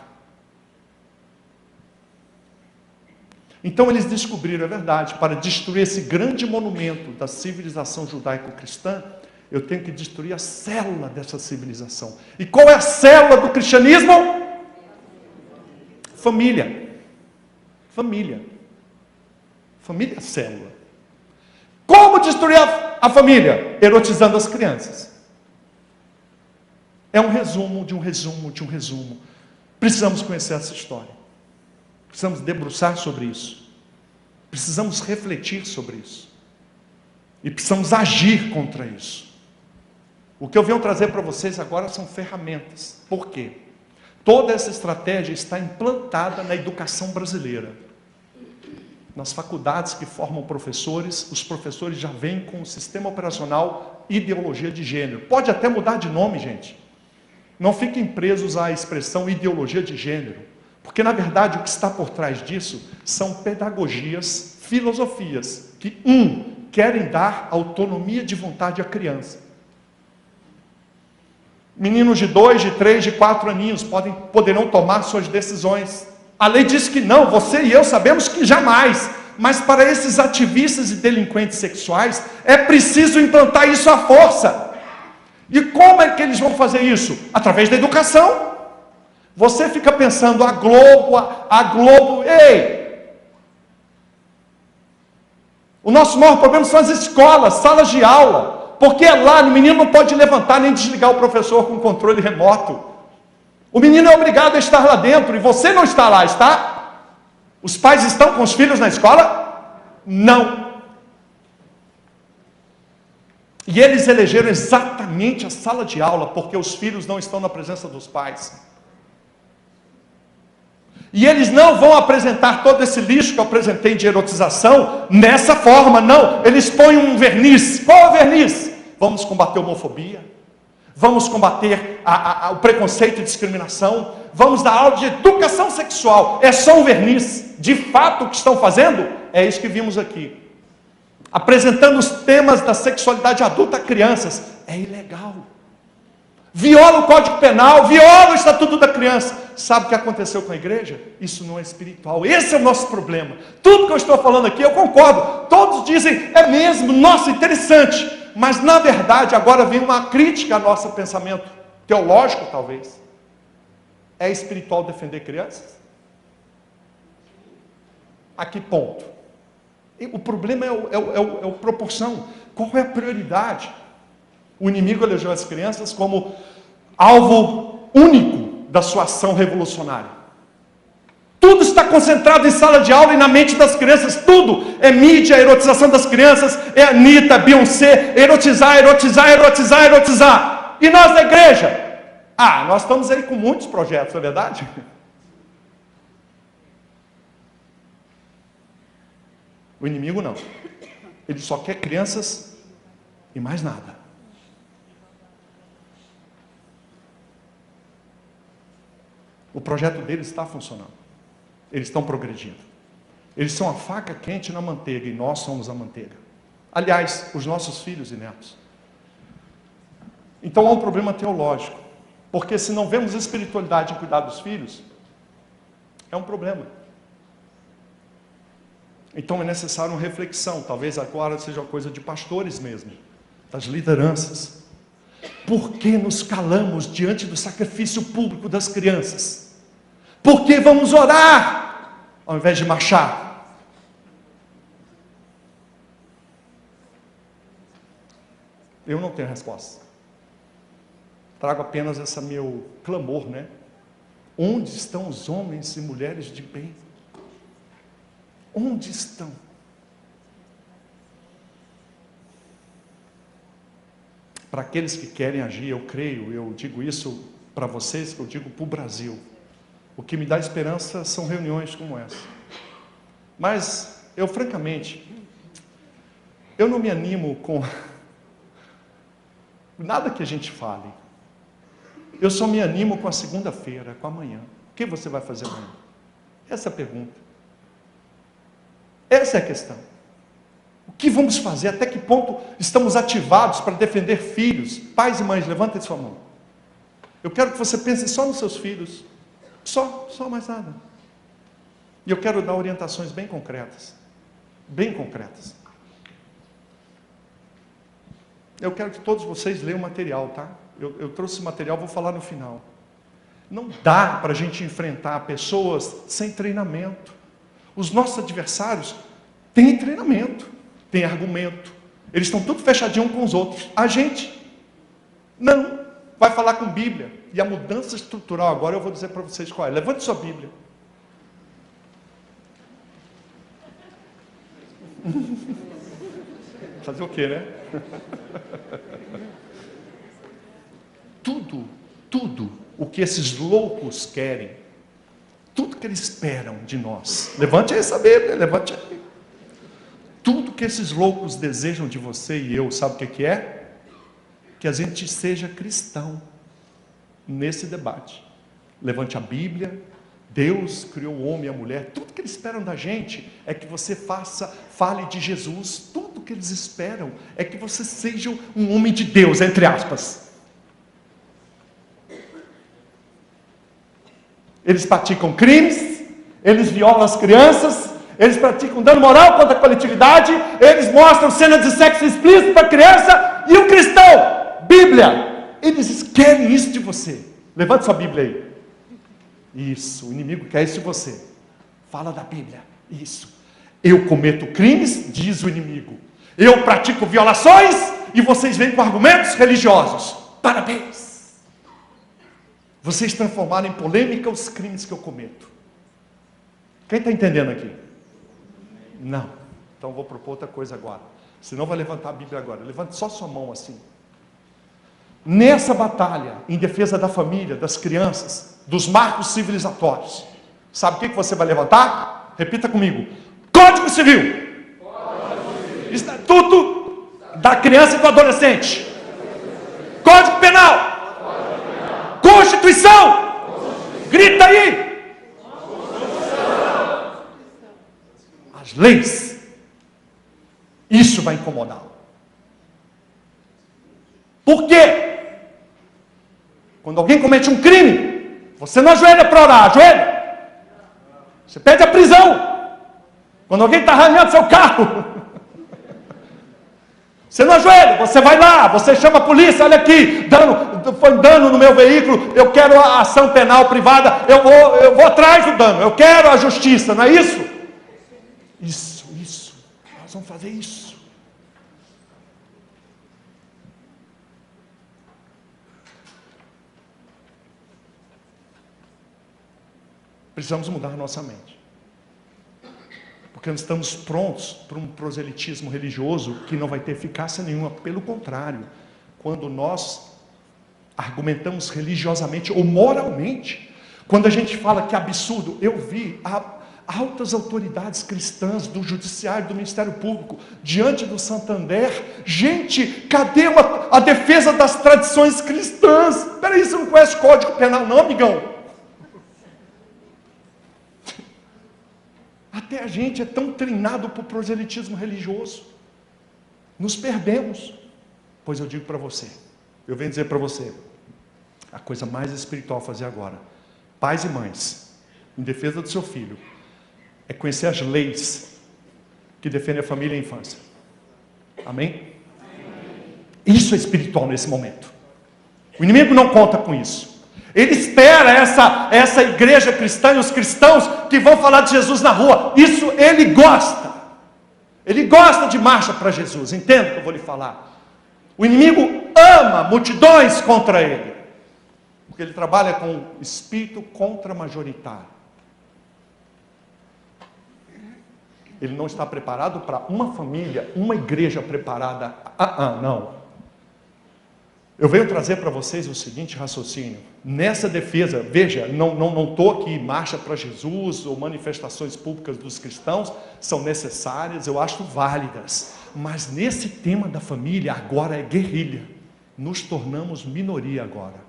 Então eles descobriram, é verdade, para destruir esse grande monumento da civilização judaico-cristã, eu tenho que destruir a célula dessa civilização. E qual é a célula do cristianismo? Família. Família. Família é a célula. Como destruir a família? Erotizando as crianças. É um resumo de um resumo de um resumo. Precisamos conhecer essa história. Precisamos debruçar sobre isso. Precisamos refletir sobre isso. E precisamos agir contra isso. O que eu venho trazer para vocês agora são ferramentas. Por quê? Toda essa estratégia está implantada na educação brasileira. Nas faculdades que formam professores, os professores já vêm com o sistema operacional ideologia de gênero. Pode até mudar de nome, gente. Não fiquem presos à expressão ideologia de gênero. Porque, na verdade, o que está por trás disso são pedagogias, filosofias, que, querem dar autonomia de vontade à criança. Meninos de 2, de 3, de 4 aninhos poderão tomar suas decisões. A lei diz que não, você e eu sabemos que jamais. Mas para esses ativistas e delinquentes sexuais, é preciso implantar isso à força. E como é que eles vão fazer isso? Através da educação. Você fica pensando, a Globo, ei! O nosso maior problema são as escolas, salas de aula. Porque lá o menino não pode levantar nem desligar o professor com controle remoto. O menino é obrigado a estar lá dentro e você não está lá, está? Os pais estão com os filhos na escola? Não. E eles elegeram exatamente a sala de aula, porque os filhos não estão na presença dos pais. E eles não vão apresentar todo esse lixo que eu apresentei de erotização nessa forma, não. Eles põem um verniz. Qual é o verniz? Vamos combater a homofobia. Vamos combater o preconceito e discriminação. Vamos dar aula de educação sexual. É só um verniz. De fato, o que estão fazendo é isso que vimos aqui. Apresentando os temas da sexualidade adulta a crianças. É ilegal. Viola o Código Penal, viola o Estatuto da Criança. Sabe o que aconteceu com a igreja? Isso não é espiritual. Esse é o nosso problema. Tudo que eu estou falando aqui, eu concordo. Todos dizem, é mesmo, nossa, interessante. Mas, na verdade, agora vem uma crítica ao nosso pensamento teológico, talvez. É espiritual defender crianças? A que ponto? O problema é a proporção. Qual é a prioridade? O inimigo elegeu as crianças como alvo único da sua ação revolucionária. Tudo está concentrado em sala de aula e na mente das crianças. Tudo é mídia, erotização das crianças, é Anitta, Beyoncé, erotizar. E nós da igreja? Nós estamos aí com muitos projetos, não é verdade? O inimigo não. Ele só quer crianças e mais nada. O projeto deles está funcionando. Eles estão progredindo. Eles são a faca quente na manteiga e nós somos a manteiga. Aliás, os nossos filhos e netos. Então há um problema teológico. Porque se não vemos espiritualidade em cuidar dos filhos, é um problema. Então é necessário uma reflexão. Talvez agora seja uma coisa de pastores mesmo. Das lideranças. Por que nos calamos diante do sacrifício público das crianças? Por que vamos orar ao invés de marchar? Eu não tenho resposta. Trago apenas esse meu clamor, né? Onde estão os homens e mulheres de bem? Onde estão? Para aqueles que querem agir, eu creio, eu digo isso para vocês, eu digo para o Brasil. O que me dá esperança são reuniões como essa. Mas, eu francamente, eu não me animo com nada que a gente fale. Eu só me animo com a segunda-feira, com amanhã. O que você vai fazer amanhã? Essa é a pergunta. Essa é a questão. O que vamos fazer? Até que ponto estamos ativados para defender filhos? Pais e mães, levantem sua mão. Eu quero que você pense só nos seus filhos. Só mais nada. E eu quero dar orientações bem concretas. Bem concretas. Eu quero que todos vocês leiam o material, tá? Eu trouxe o material, vou falar no final. Não dá para a gente enfrentar pessoas sem treinamento. Os nossos adversários têm treinamento, têm argumento. Eles estão tudo fechadinhos com os outros. A gente não. Vai falar com Bíblia. E a mudança estrutural agora eu vou dizer para vocês qual é. Levante sua Bíblia. Fazer o quê, né? Tudo o que esses loucos querem, tudo que eles esperam de nós. Levante aí essa Bíblia, levante aí. Tudo que esses loucos desejam de você e eu, sabe o que é? Que a gente seja cristão nesse debate. Levante a Bíblia. Deus criou o homem e a mulher. Tudo que eles esperam da gente é que você fale de Jesus. Tudo que eles esperam é que você seja um homem de Deus, entre aspas. Eles praticam crimes, eles violam as crianças, eles praticam dano moral contra a coletividade, eles mostram cenas de sexo explícito para criança, e o cristão, Bíblia, eles querem isso de você. Levante sua Bíblia aí. Isso, o inimigo quer isso de você. Fala da Bíblia. Isso. Eu cometo crimes, diz o inimigo. Eu pratico violações e vocês vêm com argumentos religiosos. Parabéns. Vocês transformaram em polêmica os crimes que eu cometo. Quem está entendendo aqui? Não. Então vou propor outra coisa agora. Senão vai levantar a Bíblia agora. Levante só sua mão assim. Nessa batalha em defesa da família, das crianças, dos marcos civilizatórios, sabe o que você vai levantar? Repita comigo. Código Civil. Estatuto da criança e do adolescente. Código Penal. Constituição. Grita aí. As leis. Isso vai incomodá-lo. Por quê? Quando alguém comete um crime, você não ajoelha para orar, ajoelha. Você pede a prisão. Quando alguém está arranhando seu carro, você não ajoelha, você vai lá, você chama a polícia, olha aqui, foi dano no meu veículo, eu quero a ação penal privada, eu vou atrás do dano, eu quero a justiça, não é isso? Isso, nós vamos fazer isso. Precisamos mudar nossa mente. Porque nós estamos prontos para um proselitismo religioso que não vai ter eficácia nenhuma. Pelo contrário, quando nós argumentamos religiosamente ou moralmente, quando a gente fala que é absurdo, eu vi altas autoridades cristãs do judiciário, do Ministério Público, diante do Santander, gente, cadê a defesa das tradições cristãs? Peraí, você não conhece o Código Penal não, amigão? Até a gente é tão treinado por proselitismo religioso. Nos perdemos. Pois eu digo para você, eu venho dizer para você, a coisa mais espiritual a fazer agora, pais e mães, em defesa do seu filho, é conhecer as leis que defendem a família e a infância. Amém? Isso é espiritual nesse momento. O inimigo não conta com isso. Ele espera essa igreja cristã e os cristãos que vão falar de Jesus na rua. Isso ele gosta. Ele gosta de marcha para Jesus. Entenda o que eu vou lhe falar. O inimigo ama multidões contra ele. Porque ele trabalha com espírito contra-majoritário. Ele não está preparado para uma família, uma igreja preparada. Não. Eu venho trazer para vocês o seguinte raciocínio. Nessa defesa, veja, não estou aqui, marcha para Jesus ou manifestações públicas dos cristãos, são necessárias, eu acho válidas. Mas nesse tema da família, agora é guerrilha. Nos tornamos minoria agora.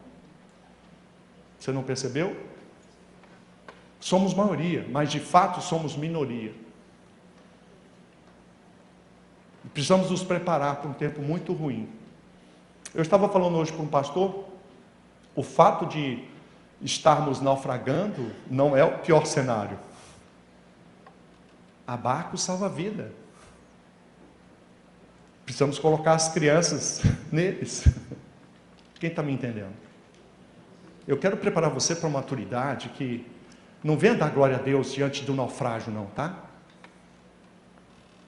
Você não percebeu? Somos maioria, mas de fato somos minoria. Precisamos nos preparar para um tempo muito ruim. Eu estava falando hoje para um pastor, o fato de estarmos naufragando não é o pior cenário. Há barco salva a vida. Precisamos colocar as crianças neles. Quem está me entendendo? Eu quero preparar você para uma maturidade que não venha dar glória a Deus diante do naufrágio não, tá?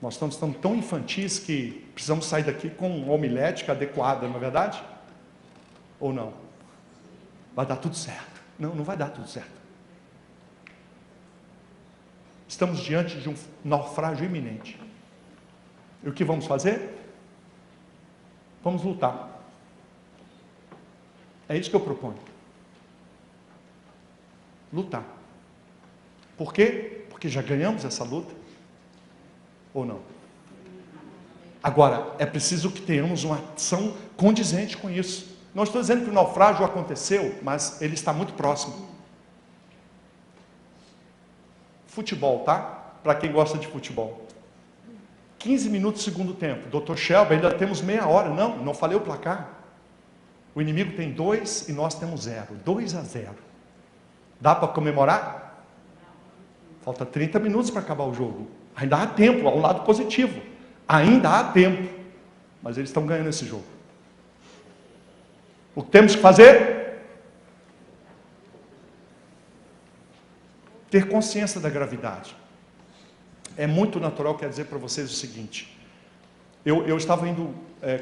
Nós estamos tão infantis que precisamos sair daqui com uma homilética adequada, não é verdade? Ou não? Vai dar tudo certo. Não vai dar tudo certo. Estamos diante de um naufrágio iminente. E o que vamos fazer? Vamos lutar. É isso que eu proponho. Lutar. Por quê? Porque já ganhamos essa luta. Ou não? Agora, é preciso que tenhamos uma ação condizente com isso. Não estou dizendo que o naufrágio aconteceu, mas ele está muito próximo. Futebol, tá? Para quem gosta de futebol. 15 minutos segundo tempo. Dr. Shelby, ainda temos meia hora. Não falei o placar. O inimigo tem 2 e nós temos 0. 2-0. Dá para comemorar? falta 30 minutos para acabar o jogo. Ainda há tempo, há um lado positivo. Ainda há tempo. Mas eles estão ganhando esse jogo. O que temos que fazer? Ter consciência da gravidade. É muito natural, quero dizer para vocês o seguinte. Eu estava indo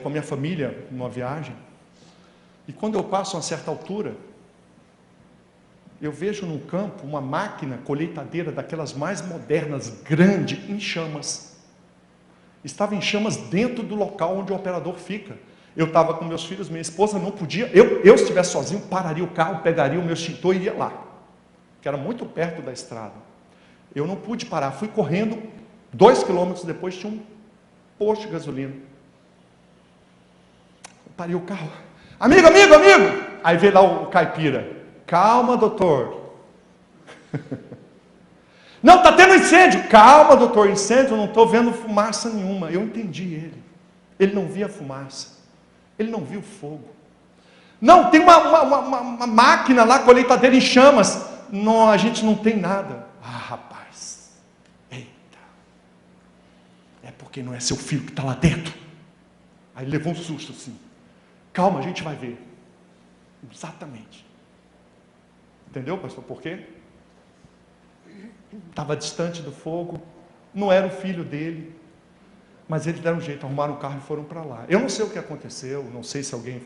com a minha família numa viagem. E quando eu passo a uma certa altura, eu vejo num campo uma máquina colheitadeira daquelas mais modernas, grande, em chamas. Estava em chamas dentro do local onde o operador fica. Eu estava com meus filhos, minha esposa não podia. Eu se estivesse sozinho, pararia o carro, pegaria o meu extintor e iria lá. Que era muito perto da estrada. Eu não pude parar, fui correndo, 2 quilômetros depois tinha um posto de gasolina. Eu parei o carro. Amigo! Aí veio lá o caipira. Calma, doutor. Não, está tendo incêndio. Calma, doutor, incêndio, eu não estou vendo fumaça nenhuma. Eu entendi ele. Ele não via fumaça. Ele não viu fogo. Não, tem uma máquina lá, colheitadeira em chamas. Não, a gente não tem nada. Ah, rapaz. Eita. É porque não é seu filho que está lá dentro. Aí ele levou um susto assim. Calma, a gente vai ver. Exatamente. Entendeu, pastor? Por quê? Estava distante do fogo, não era o filho dele, mas eles deram um jeito, arrumaram o carro e foram para lá. Eu não sei o que aconteceu, não sei se alguém...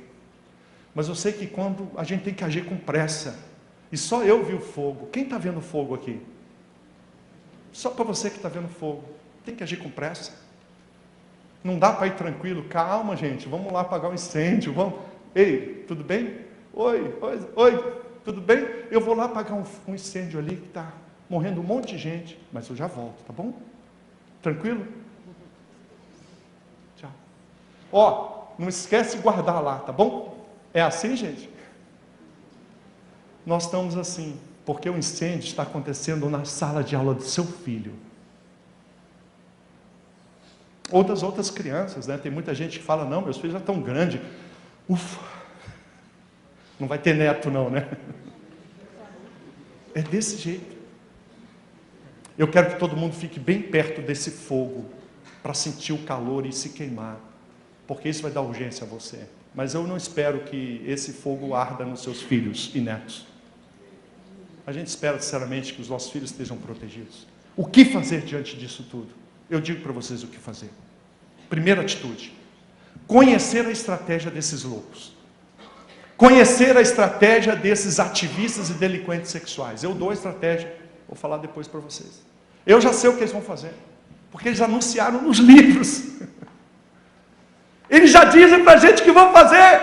Mas eu sei que quando a gente tem que agir com pressa, e só eu vi o fogo. Quem está vendo fogo aqui? Só para você que está vendo fogo. Tem que agir com pressa. Não dá para ir tranquilo. Calma, gente, vamos lá apagar o incêndio. Vamos. Ei, tudo bem? Oi, tudo bem? Eu vou lá apagar um incêndio ali que está morrendo um monte de gente, mas eu já volto, tá bom? Tranquilo? Tchau. Ó, não esquece de guardar lá, tá bom? É assim, gente? Nós estamos assim, porque o incêndio está acontecendo na sala de aula do seu filho. Ou das outras crianças, né? Tem muita gente que fala, não, meus filhos já estão grandes. Ufa! Não vai ter neto não, né? É desse jeito. Eu quero que todo mundo fique bem perto desse fogo, para sentir o calor e se queimar, porque isso vai dar urgência a você. Mas eu não espero que esse fogo arda nos seus filhos e netos. A gente espera, sinceramente, que os nossos filhos estejam protegidos. O que fazer diante disso tudo? Eu digo para vocês o que fazer. Primeira atitude: conhecer a estratégia desses loucos. Conhecer a estratégia desses ativistas e delinquentes sexuais. Eu dou a estratégia, vou falar depois para vocês. Eu já sei o que eles vão fazer, porque eles anunciaram nos livros. Eles já dizem para a gente o que vão fazer.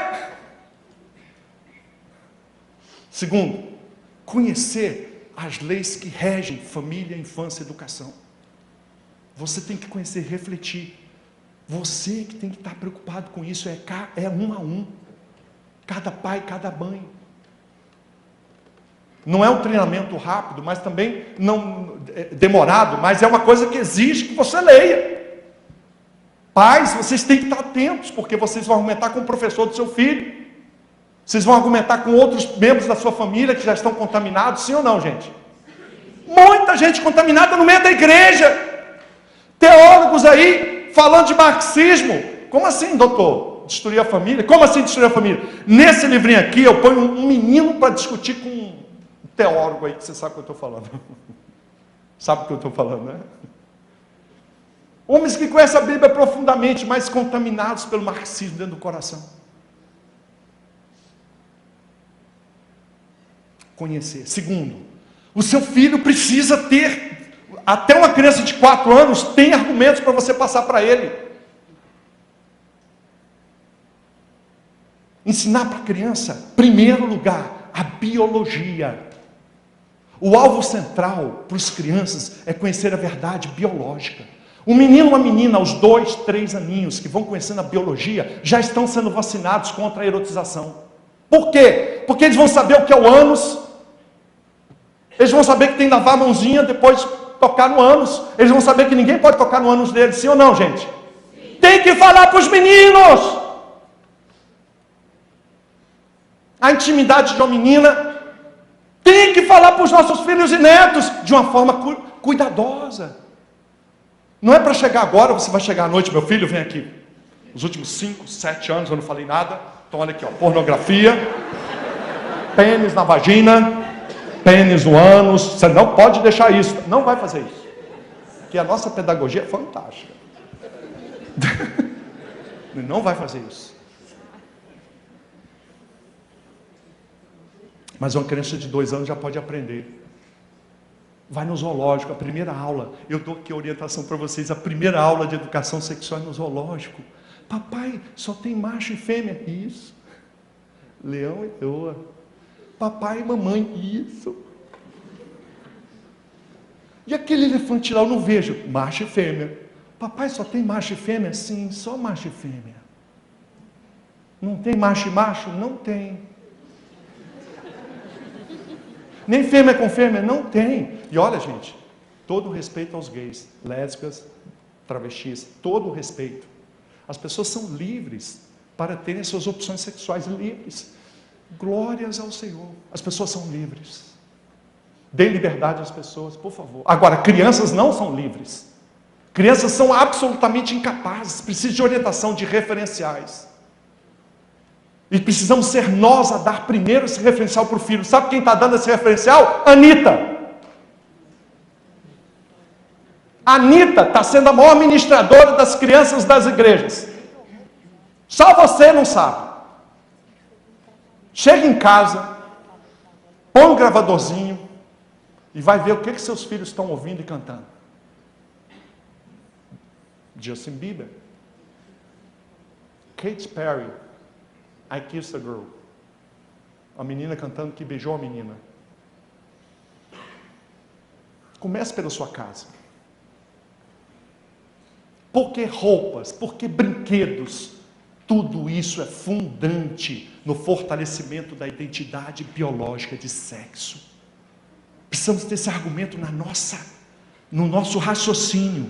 Segundo, conhecer as leis que regem família, infância e educação. Você tem que conhecer, refletir. Você que tem que estar preocupado com isso, é um a um. Cada pai, cada mãe. Não é um treinamento rápido, mas também não demorado, mas é uma coisa que exige que você leia. Pais, vocês têm que estar atentos, porque vocês vão argumentar com o professor do seu filho. Vocês vão argumentar com outros membros da sua família que já estão contaminados, sim ou não, gente? Muita gente contaminada no meio da igreja. Teólogos aí, falando de marxismo. Como assim, doutor? Destruir a família? Como assim destruir a família? Nesse livrinho aqui, eu ponho um menino para discutir com um teólogo aí, que você sabe o que eu estou falando. Sabe o que eu estou falando, né? Homens que conhecem a Bíblia profundamente, mas contaminados pelo marxismo dentro do coração. Conhecer. Segundo, o seu filho precisa ter, até uma criança de 4 anos, tem argumentos para você passar para ele. Ensinar para a criança, primeiro lugar, a biologia. O alvo central para as crianças é conhecer a verdade biológica. Um menino e uma menina, aos 2, 3 aninhos, que vão conhecendo a biologia, já estão sendo vacinados contra a erotização. Por quê? Porque eles vão saber o que é o ânus. Eles vão saber que tem que lavar a mãozinha, depois tocar no ânus. Eles vão saber que ninguém pode tocar no ânus deles, sim ou não, gente? Sim. Tem que falar para os meninos. A intimidade de uma menina, tem que falar para os nossos filhos e netos, de uma forma cuidadosa. Não é para chegar agora, você vai chegar à noite, meu filho, vem aqui. Os últimos 5, 7 anos eu não falei nada. Então olha aqui, ó, pornografia, pênis na vagina, pênis no ânus. Você não pode deixar isso. Não vai fazer isso. Porque a nossa pedagogia é fantástica. Não vai fazer isso. Mas uma criança de 2 anos já pode aprender. Vai no zoológico, a primeira aula. Eu dou aqui a orientação para vocês. A primeira aula de educação sexual é no zoológico. Papai, só tem macho e fêmea. Isso. Leão e leoa. Papai e mamãe. Isso. E aquele elefante lá, eu não vejo. Macho e fêmea. Papai, só tem macho e fêmea? Sim, só macho e fêmea. Não tem macho e macho? Não tem. Nem fêmea com fêmea? Não tem. E olha, gente, todo o respeito aos gays, lésbicas, travestis, todo o respeito. As pessoas são livres para terem suas opções sexuais livres. Glórias ao Senhor. As pessoas são livres. Dê liberdade às pessoas, por favor. Agora, crianças não são livres. Crianças são absolutamente incapazes, precisam de orientação, de referenciais. E precisamos ser nós a dar primeiro esse referencial para o filho. Sabe quem está dando esse referencial? Anitta. Anitta está sendo a maior ministradora das crianças das igrejas. Só você não sabe. Chega em casa, põe um gravadorzinho e vai ver o que seus filhos estão ouvindo e cantando. Justin Bieber, Katy Perry, I Kissed a Girl. A menina cantando que beijou a menina. Comece pela sua casa. Por que roupas? Por que brinquedos? Tudo isso é fundante no fortalecimento da identidade biológica de sexo. Precisamos ter esse argumento no nosso raciocínio.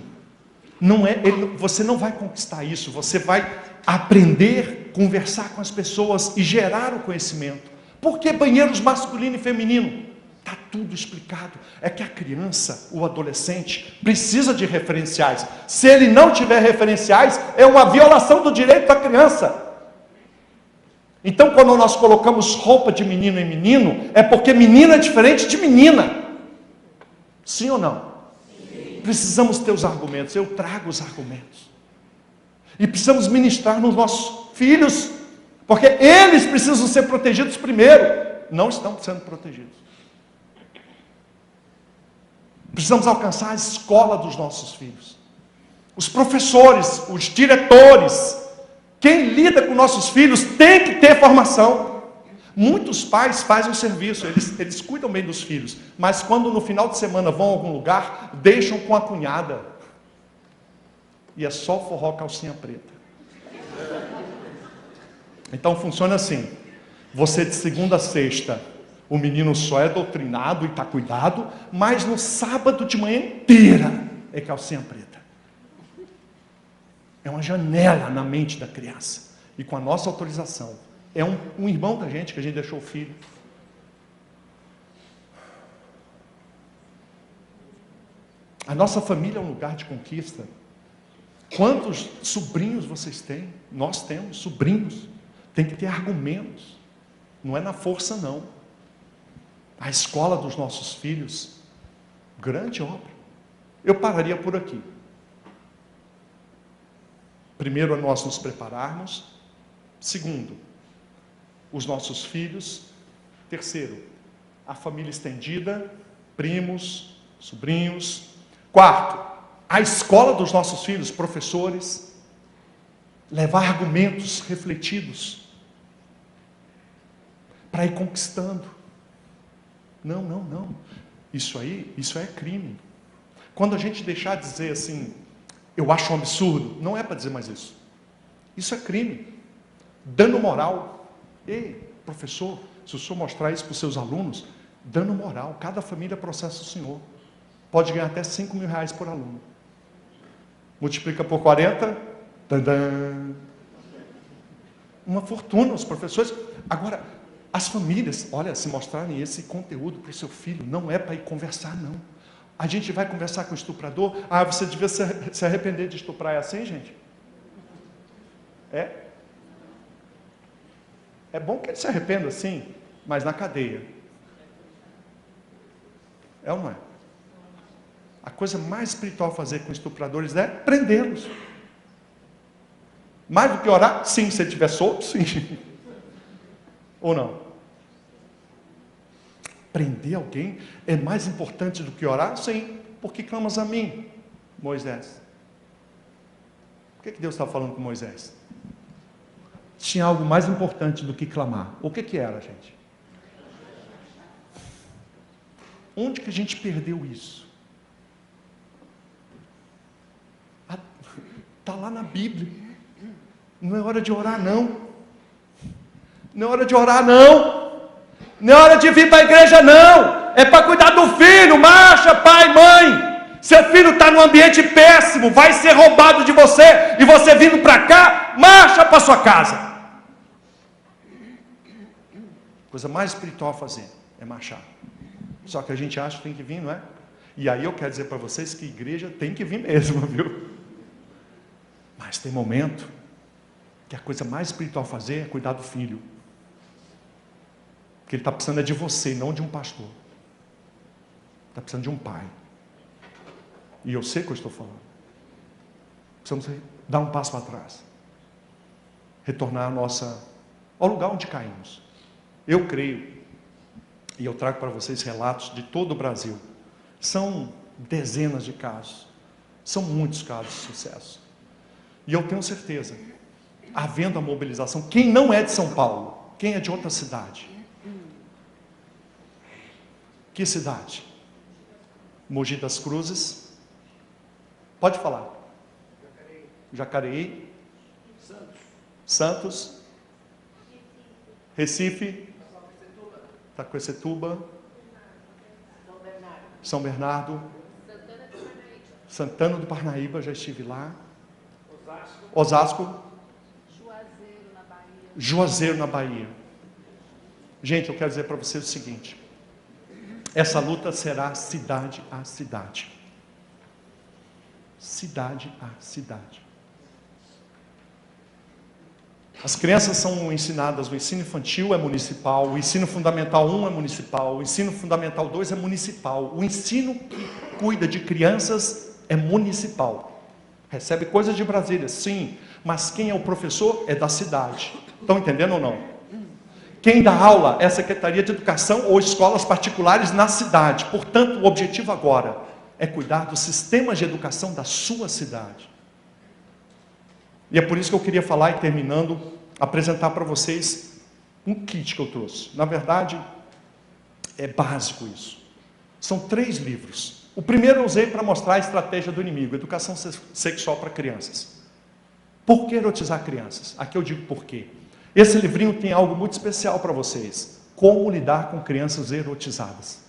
Você não vai conquistar isso, você vai aprender, conversar com as pessoas e gerar o conhecimento. Por que banheiros masculino e feminino? Está tudo explicado. É que a criança, o adolescente, precisa de referenciais. Se ele não tiver referenciais, é uma violação do direito da criança. Então, quando nós colocamos roupa de menino em menino, é porque menino é diferente de menina. Sim ou não? Sim. Precisamos ter os argumentos. Eu trago os argumentos. E precisamos ministrar nos nossos filhos, porque eles precisam ser protegidos primeiro. Não estão sendo protegidos. Precisamos alcançar a escola dos nossos filhos. Os professores, os diretores, quem lida com nossos filhos tem que ter formação. Muitos pais fazem um serviço, eles cuidam bem dos filhos, mas quando no final de semana vão a algum lugar, deixam com a cunhada. E é só forró calcinha preta. Então funciona assim. Você de segunda a sexta, o menino só é doutrinado e está cuidado, mas no sábado de manhã inteira é calcinha preta. É uma janela na mente da criança. E com a nossa autorização. É um irmão da gente que a gente deixou o filho. A nossa família é um lugar de conquista. Quantos sobrinhos vocês têm? Nós temos sobrinhos. Tem que ter argumentos. Não é na força, não. A escola dos nossos filhos, grande obra. Eu pararia por aqui. Primeiro, nós nos prepararmos. Segundo, os nossos filhos. Terceiro, a família estendida, primos, sobrinhos. Quarto, a escola dos nossos filhos, professores. Levar argumentos refletidos para ir conquistando. Não. Isso é crime. Quando a gente deixar de dizer assim, eu acho um absurdo, não é para dizer mais isso. Isso é crime. Dano moral. Ei, professor, se o senhor mostrar isso para os seus alunos, dano moral. Cada família processa o senhor. Pode ganhar até 5 mil reais por aluno. Multiplica por 40, tadã. Uma fortuna, os professores. Agora, as famílias, olha, se mostrarem esse conteúdo para o seu filho, não é para ir conversar, não. A gente vai conversar com o estuprador, você devia se arrepender de estuprar, é assim, gente? É bom que ele se arrependa, sim, mas na cadeia. É ou não é? A coisa mais espiritual a fazer com estupradores é prendê-los. Mais do que orar? Sim, se ele estiver solto, sim. Ou não? Prender alguém é mais importante do que orar? Sim, porque clamas a mim, Moisés. O que Deus estava falando com Moisés? Tinha algo mais importante do que clamar. O que era, gente? Onde que a gente perdeu isso? Está lá na Bíblia. Não é hora de orar, não. Não é hora de orar, não. Não é hora de vir para a igreja, não. É para cuidar do filho. Marcha, pai, mãe. Seu filho está num ambiente péssimo, vai ser roubado de você, e você vindo para cá, marcha para sua casa. Coisa mais espiritual a fazer é marchar. Só que a gente acha que tem que vir, não é? E aí eu quero dizer para vocês que igreja tem que vir mesmo, viu? Mas tem momento que a coisa mais espiritual a fazer é cuidar do filho. Porque ele está precisando de você, não de um pastor. Está precisando de um pai. E eu sei o que eu estou falando. Precisamos dar um passo para trás. Retornar ao lugar onde caímos. Eu creio, e eu trago para vocês relatos de todo o Brasil. São dezenas de casos. São muitos casos de sucesso. E eu tenho certeza, havendo a mobilização, quem não é de São Paulo, quem é de outra cidade? Que cidade? Mogi das Cruzes. Pode falar. Jacareí. Santos. Recife. Itacoacetuba. São Bernardo. Santana do Parnaíba, já estive lá. Osasco. Juazeiro na Bahia. Gente, eu quero dizer para vocês o seguinte. Essa luta será cidade a cidade. Cidade a cidade. As crianças são ensinadas, o ensino infantil é municipal, o ensino fundamental 1 é municipal, o ensino fundamental 2 é municipal, o ensino que cuida de crianças é municipal. Recebe coisas de Brasília, sim, mas quem é o professor é da cidade. Estão entendendo ou não? Quem dá aula é a Secretaria de Educação ou escolas particulares na cidade. Portanto, o objetivo agora é cuidar dos sistemas de educação da sua cidade. E é por isso que eu queria falar, e terminando, apresentar para vocês um kit que eu trouxe. Na verdade, é básico isso. São 3 livros. O primeiro eu usei para mostrar a estratégia do inimigo, educação sexual para crianças. Por que erotizar crianças? Aqui eu digo por quê. Esse livrinho tem algo muito especial para vocês. Como lidar com crianças erotizadas.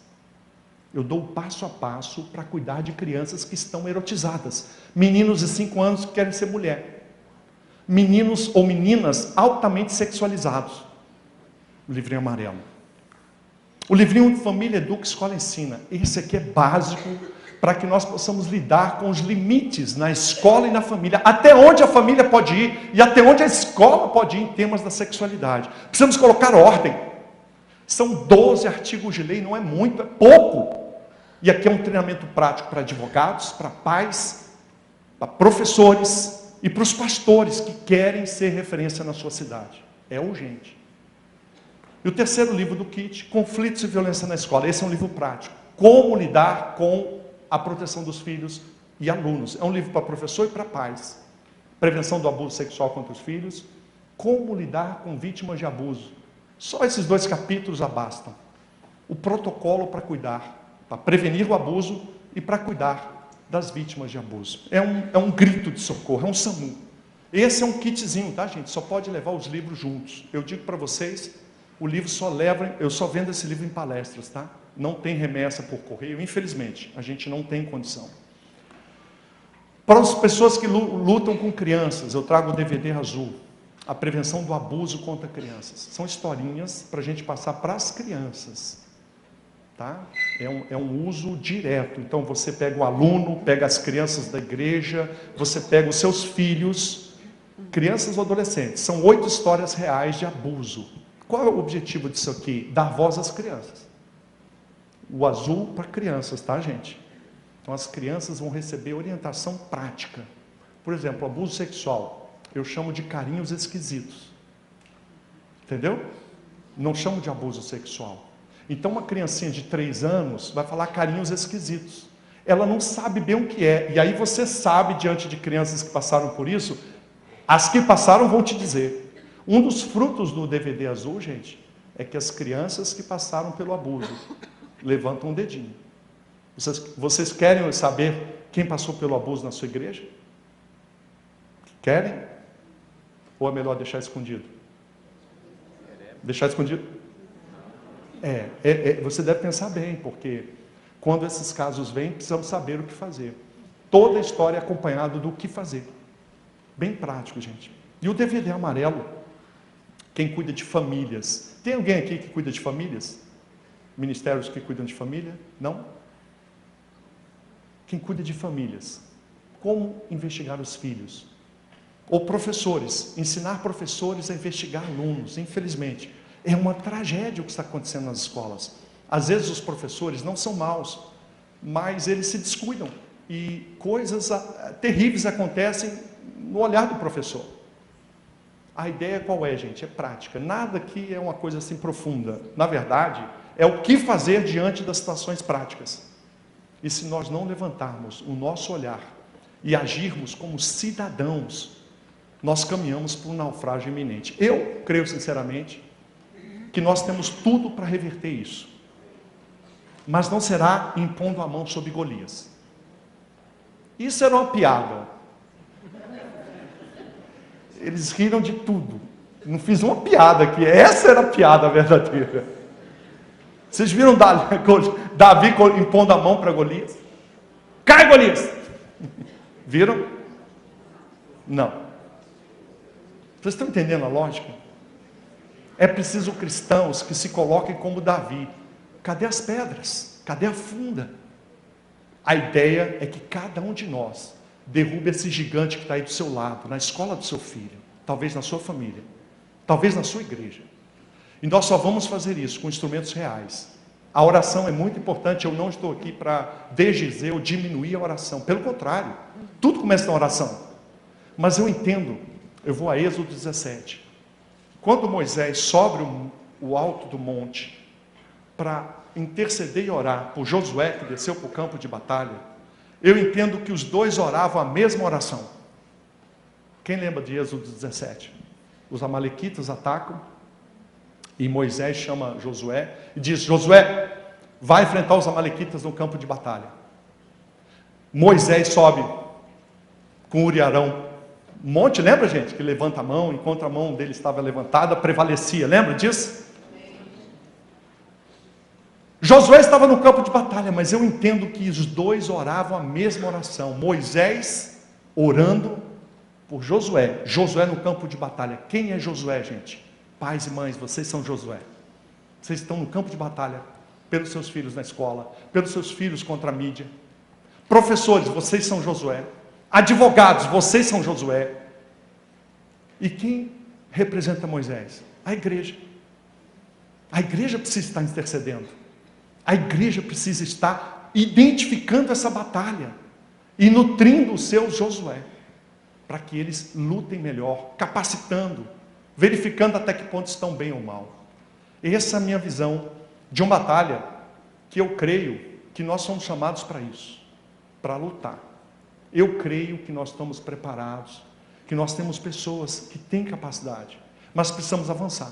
Eu dou passo a passo para cuidar de crianças que estão erotizadas. Meninos de 5 anos que querem ser mulher. Meninos ou meninas altamente sexualizados. O livrinho amarelo. O livrinho Família Educa, Escola Ensina. Esse aqui é básico para que nós possamos lidar com os limites na escola e na família. Até onde a família pode ir e até onde a escola pode ir em temas da sexualidade. Precisamos colocar ordem. São 12 artigos de lei, não é muito, é pouco. E aqui é um treinamento prático para advogados, para pais, para professores e para os pastores que querem ser referência na sua cidade. É urgente. E o terceiro livro do kit, Conflitos e Violência na Escola. Esse é um livro prático. Como lidar com a proteção dos filhos e alunos. É um livro para professor e para pais. Prevenção do abuso sexual contra os filhos. Como lidar com vítimas de abuso. Só esses 2 capítulos já bastam. O protocolo para cuidar, para prevenir o abuso e para cuidar das vítimas de abuso. É um grito de socorro, é um SAMU. Esse é um kitzinho, tá, gente? Só pode levar os livros juntos. Eu digo para vocês, o livro eu só vendo esse livro em palestras, tá? Não tem remessa por correio, infelizmente, a gente não tem condição. Para as pessoas que lutam com crianças, eu trago o DVD azul, a prevenção do abuso contra crianças. São historinhas para a gente passar para as crianças. tá? É um uso direto. Então você pega o aluno, pega as crianças da igreja, você pega os seus filhos, crianças ou adolescentes. São 8 histórias reais de abuso. Qual é o objetivo disso aqui? Dar voz às crianças. O azul para crianças, tá, gente? Então as crianças vão receber orientação prática. Por exemplo, abuso sexual, eu chamo de carinhos esquisitos. Entendeu? Não chamo de abuso sexual. Então uma criancinha de 3 anos vai falar carinhos esquisitos. Ela não sabe bem o que é. E aí você sabe, diante de crianças que passaram por isso, as que passaram vão te dizer. Um dos frutos do DVD azul, gente, é que as crianças que passaram pelo abuso levantam um dedinho. Vocês querem saber quem passou pelo abuso na sua igreja? Querem? Ou é melhor deixar escondido? Deixar escondido? Você deve pensar bem, porque quando esses casos vêm, precisamos saber o que fazer. Toda a história é acompanhada do que fazer. Bem prático, gente. E o DVD amarelo, quem cuida de famílias. Tem alguém aqui que cuida de famílias? Ministérios que cuidam de família? Não? Quem cuida de famílias. Como investigar os filhos? Ou professores, ensinar professores a investigar alunos. Infelizmente, é uma tragédia o que está acontecendo nas escolas. Às vezes os professores não são maus, mas eles se descuidam. E coisas terríveis acontecem no olhar do professor. A ideia qual é, gente? É prática. Nada aqui é uma coisa assim profunda. Na verdade, é o que fazer diante das situações práticas. E se nós não levantarmos o nosso olhar e agirmos como cidadãos, nós caminhamos para um naufrágio iminente. Eu creio sinceramente que nós temos tudo para reverter isso. Mas não será impondo a mão sobre Golias. Isso era uma piada. Eles riram de tudo. Não fiz uma piada aqui. Essa era a piada verdadeira. Vocês viram Davi impondo a mão para Golias? Cai, Golias! Viram? Não. Vocês estão entendendo a lógica? É preciso cristãos que se coloquem como Davi. Cadê as pedras? Cadê a funda? A ideia é que cada um de nós derrube esse gigante que está aí do seu lado, na escola do seu filho, talvez na sua família, talvez na sua igreja. E nós só vamos fazer isso com instrumentos reais. A oração é muito importante. Eu não estou aqui para desdizer ou diminuir a oração. Pelo contrário, tudo começa na oração. Mas eu entendo, eu vou a Êxodo 17. Quando Moisés sobe o alto do monte para interceder e orar por Josué, que desceu para o campo de batalha, eu entendo que os dois oravam a mesma oração. Quem lembra de Êxodo 17? Os amalequitas atacam e Moisés chama Josué e diz: Josué, vai enfrentar os amalequitas no campo de batalha. Moisés sobe com Uri e Arão. Um monte, lembra, gente? Que levanta a mão, enquanto a mão dele estava levantada, prevalecia. Lembra disso? Josué estava no campo de batalha, mas eu entendo que os dois oravam a mesma oração. Moisés orando por Josué. Josué no campo de batalha. Quem é Josué, gente? Pais e mães, vocês são Josué. Vocês estão no campo de batalha pelos seus filhos na escola, pelos seus filhos contra a mídia. Professores, vocês são Josué. Advogados, vocês são Josué. E quem representa Moisés? A igreja. A igreja precisa estar intercedendo. A igreja precisa estar identificando essa batalha e nutrindo os seus Josué, para que eles lutem melhor, capacitando, verificando até que ponto estão bem ou mal. Essa é a minha visão de uma batalha que eu creio que nós somos chamados para isso, para lutar. Eu creio que nós estamos preparados, que nós temos pessoas que têm capacidade, mas precisamos avançar.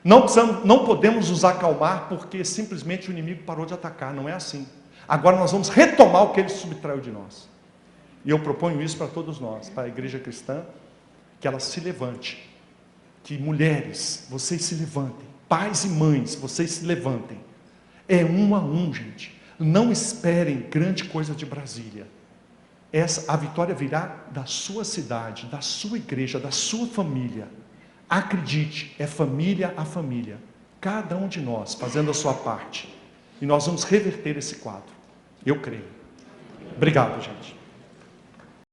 Não podemos nos acalmar porque simplesmente o inimigo parou de atacar, não é assim. Agora nós vamos retomar o que ele subtraiu de nós. E eu proponho isso para todos nós, para a igreja cristã, que ela se levante, que mulheres, vocês se levantem, pais e mães, vocês se levantem. É um a um, gente. Não esperem grande coisa de Brasília. A vitória virá da sua cidade, da sua igreja, da sua família. Acredite, é família a família. Cada um de nós fazendo a sua parte. e nós vamos reverter esse quadro. Eu creio. Obrigado, gente.